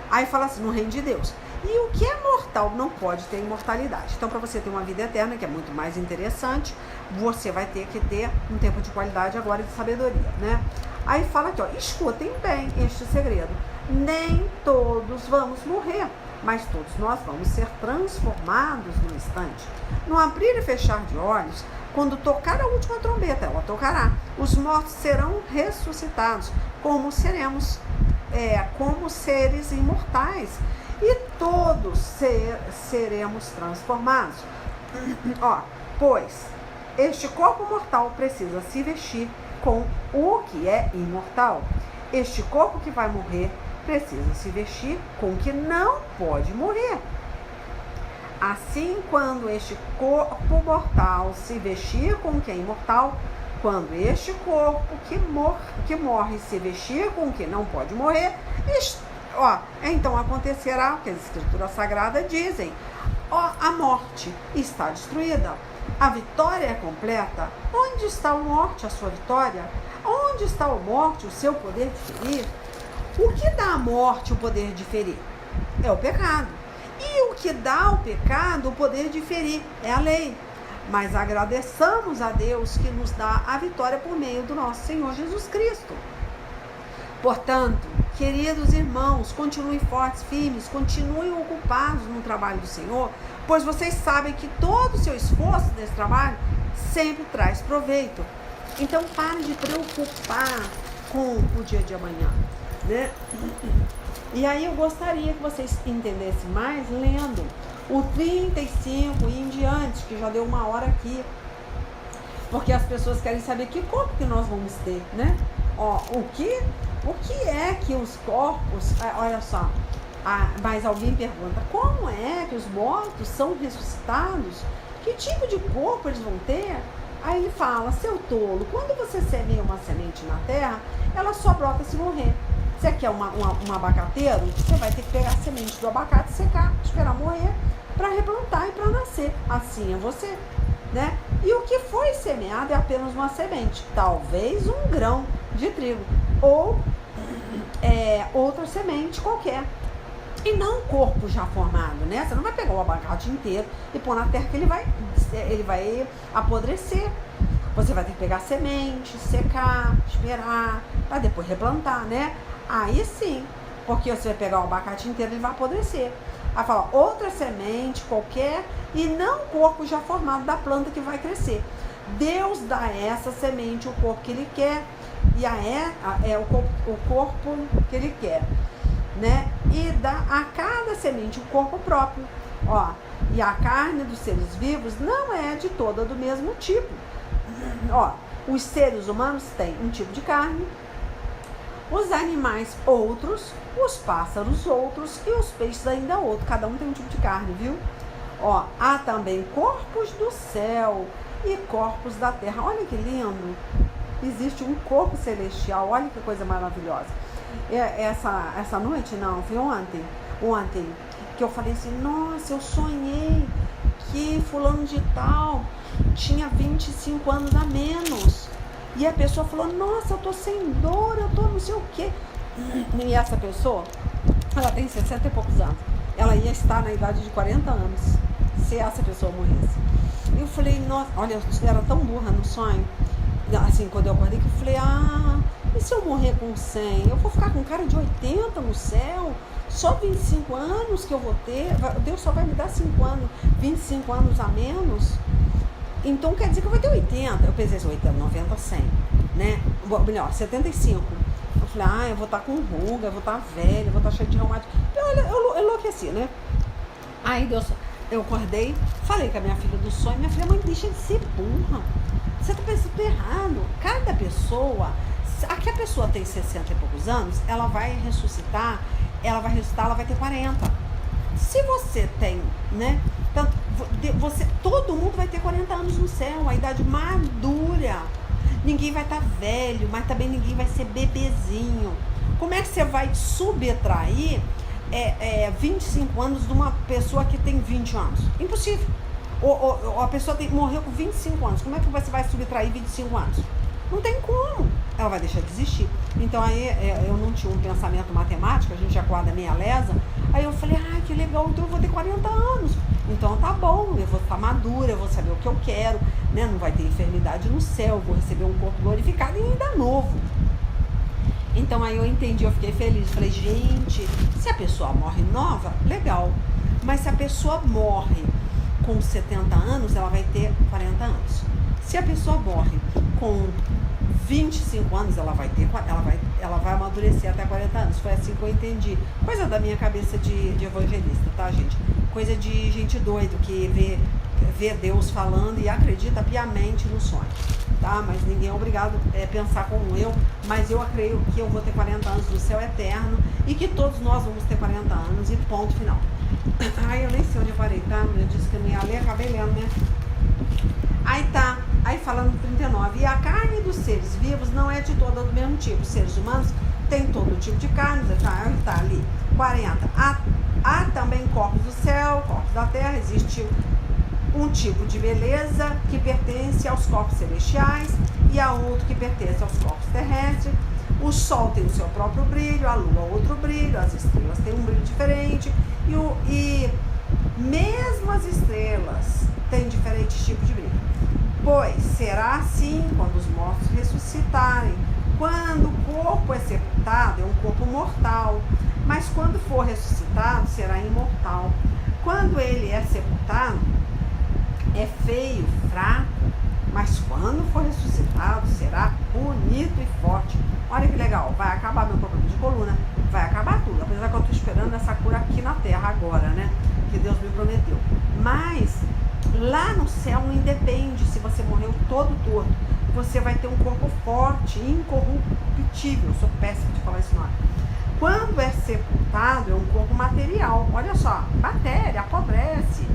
Aí fala assim, no reino de Deus. E o que é mortal não pode ter imortalidade. Então, para você ter uma vida eterna, que é muito mais interessante, você vai ter que ter um tempo de qualidade agora de sabedoria, né? Aí fala aqui, ó, escutem bem este segredo. Nem todos vamos morrer, mas todos nós vamos ser transformados no instante. No abrir e fechar de olhos, quando tocar a última trombeta, ela tocará. Os mortos serão ressuscitados, como seremos, como seres imortais. E todos seremos transformados. Ó, pois este corpo mortal precisa se vestir com o que é imortal. Este corpo que vai morrer precisa se vestir com o que não pode morrer. Assim, quando este corpo mortal se vestir com o que é imortal, quando este corpo que morre se vestir com o que não pode morrer, então acontecerá o que as escrituras sagradas dizem. A morte está destruída. A vitória é completa. Onde está a morte, a sua vitória? Onde está a morte, o seu poder de ferir? O que dá à morte o poder de ferir? É o pecado. E o que dá ao pecado o poder de ferir? É a lei. Mas agradeçamos a Deus que nos dá a vitória por meio do nosso Senhor Jesus Cristo. Portanto, queridos irmãos, continuem fortes, firmes, continuem ocupados no trabalho do Senhor, pois vocês sabem que todo o seu esforço nesse trabalho sempre traz proveito. Então, parem de preocupar com o dia de amanhã, né? E aí eu gostaria que vocês entendessem mais lendo o 35 e em diante, que já deu 1 hora aqui, porque as pessoas querem saber que corpo que nós vamos ter, né? O que é que os corpos... Olha só, mas alguém pergunta, como é que os mortos são ressuscitados? Que tipo de corpo eles vão ter? Aí ele fala, seu tolo, quando você semeia uma semente na terra, ela só brota se morrer. Você quer um abacateiro? Você vai ter que pegar a semente do abacate, secar, esperar morrer, para replantar e para nascer. Assim é você, né? E o que foi semeado é apenas uma semente, talvez um grão de trigo, ou outra semente qualquer. E não um corpo já formado, né? Você não vai pegar o abacate inteiro e pôr na terra que ele vai apodrecer. Você vai ter que pegar a semente, secar, esperar, para depois replantar, né? Aí sim, Porque você vai pegar o abacate inteiro, ele vai apodrecer. Aí fala, outra semente qualquer, e não o corpo já formado da planta que vai crescer. Deus dá a essa semente o corpo que ele quer, e é o corpo que ele quer, né? E dá a cada semente o corpo próprio. Ó, e a carne dos seres vivos não é de toda do mesmo tipo. Ó, os seres humanos têm um tipo de carne, os animais outros, os pássaros outros e os peixes ainda outro. Cada um tem um tipo de carne, viu? Ó, há também corpos do céu e corpos da terra. Olha que lindo! Existe um corpo celestial. Olha que coisa maravilhosa. Essa noite, não, foi ontem, que eu falei assim, nossa, eu sonhei que fulano de tal tinha 25 anos a menos. E a pessoa falou, nossa, eu tô sem dor, eu tô não sei o quê. E essa pessoa, ela tem 60 e poucos anos. Ela ia estar na idade de 40 anos, se essa pessoa morresse. Eu falei, nossa, olha, eu era tão burra no sonho, assim, quando eu acordei, que eu falei, e se eu morrer com 100? Eu vou ficar com cara de 80 no céu? Só 25 anos que eu vou ter? Deus só vai me dar 5 anos, 25 anos a menos? Então quer dizer que eu vou ter 80. Eu pensei assim, 80, 90, 100, né? Melhor, 75. Eu falei, eu vou estar com ruga, eu vou estar velha, eu vou estar cheia de reumático. Eu enlouqueci, né? Aí Deus, eu acordei, falei com a minha filha do sonho, minha filha, mãe, deixa de ser burra. Você tá pensando errado. Cada pessoa, aqui a pessoa tem 60 e poucos anos, ela vai ressuscitar, ela vai ter 40. Se você tem, né? Todo mundo vai ter 40 anos no céu, a idade madura. Ninguém vai estar velho, mas também ninguém vai ser bebezinho. Como é que você vai subtrair 25 anos de uma pessoa que tem 20 anos? Impossível. Ou a pessoa morreu com 25 anos. Como é que você vai subtrair 25 anos? Não tem como. Ela vai deixar de existir. Então aí eu não tinha um pensamento matemático, a gente acorda meia lesa. Aí eu falei, que legal, então eu vou ter 40 anos. Então tá bom, eu vou estar madura, eu vou saber o que eu quero, né? Não vai ter enfermidade no céu, eu vou receber um corpo glorificado e ainda novo. Então aí eu entendi, eu fiquei feliz. Falei, gente, se a pessoa morre nova, legal. Mas se a pessoa morre com 70 anos, ela vai ter 40 anos. Se a pessoa morre com 25 anos, ela vai amadurecer até 40 anos. Foi assim que eu entendi. Coisa da minha cabeça de evangelista, tá, gente? Coisa de gente doido que vê Deus falando e acredita piamente no sonho, tá? Mas ninguém é obrigado a pensar como eu, mas eu acredito que eu vou ter 40 anos no céu eterno e que todos nós vamos ter 40 anos e ponto final. Eu nem sei onde eu parei, tá? Eu disse que eu não ia ler, acabei lendo, né? Aí falando 39, e a carne dos seres vivos não é de todo do mesmo tipo. Os seres humanos têm todo tipo de carne, tá ali, 40. Há também corpos do céu, corpos da terra, existe um tipo de beleza que pertence aos corpos celestiais e há outro que pertence aos corpos terrestres. O sol tem o seu próprio brilho, a lua outro brilho, as estrelas têm um brilho diferente e mesmo as estrelas têm diferentes tipos de brilho. Pois será assim quando os mortos ressuscitarem. Quando o corpo é sepultado, é um corpo mortal, mas quando for ressuscitado, será imortal. Quando ele é sepultado, é feio, fraco, mas quando for ressuscitado, será bonito e forte. Olha que legal, vai acabar meu problema de coluna, vai acabar tudo, apesar que eu estou esperando essa cura aqui na terra agora, né, que Deus me prometeu. Mas lá no céu não independe se você morreu todo torto, você vai ter um corpo forte, incorruptível. Eu sou péssima de falar esse nome. Quando é sepultado, é um corpo material, olha só, matéria, apodrece.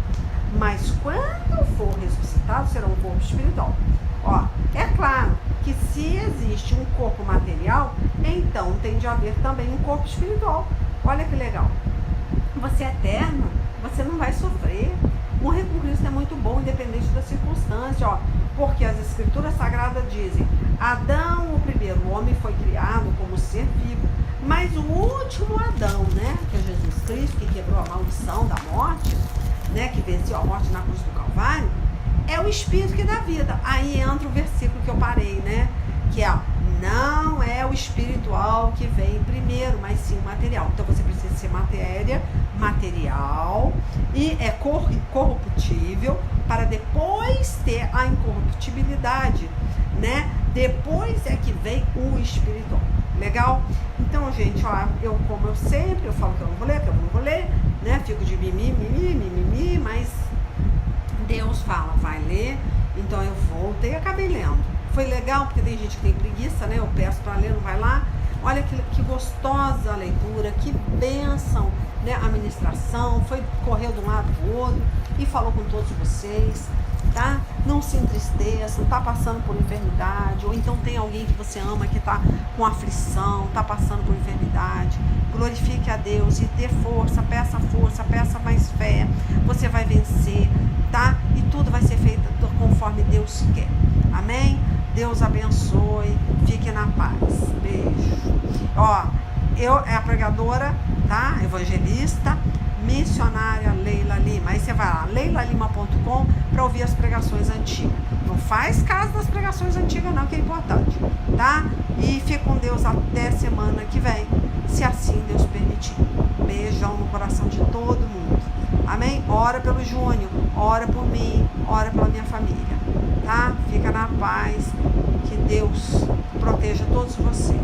Mas quando for ressuscitado, será um corpo espiritual. É claro que se existe um corpo material, então tem de haver também um corpo espiritual. Olha que legal. Você é eterno, você não vai sofrer. Morrer com Cristo é muito bom, independente da circunstância, porque as escrituras sagradas dizem, Adão, o primeiro homem, foi criado como ser vivo, mas o último Adão, né, que é Jesus Cristo, que quebrou a maldição da morte, né, que venceu a morte na cruz do Calvário, é o Espírito que dá vida. Aí entra o versículo que eu parei, né, que não é o espiritual espiritual que vem primeiro, mas sim o material. Então você precisa ser material e é corruptível para depois ter a incorruptibilidade, né? Depois é que vem o espiritual. Legal? Então, gente, ó, como eu sempre, eu falo que eu não vou ler, né? Fico de mimimi, mas Deus fala, vai ler. Então eu voltei e acabei lendo. Foi legal, porque tem gente que tem preguiça, né? Eu peço para ler, não vai lá. Olha que gostosa a leitura, que bênção, né? A ministração, correu de um lado para o outro e falou com todos vocês, tá? Não se entristeça, não tá passando por enfermidade, ou então tem alguém que você ama que tá com aflição, tá passando por enfermidade. Glorifique a Deus e dê força, peça mais fé. Você vai vencer, tá? E tudo vai ser feito conforme Deus quer. Amém? Deus abençoe. Fique na paz. Beijo. Ó, eu é a pregadora, tá? Evangelista, missionária Leila Lima. Aí você vai lá, leilalima.com, para ouvir as pregações antigas. Não faz caso das pregações antigas não, que é importante, tá? E fique com Deus até semana que vem, se assim Deus permitir. Beijão no coração de todo mundo. Amém? Ora pelo Júnior, ora por mim, ora pela minha família, tá? Fica na paz, que Deus proteja todos vocês.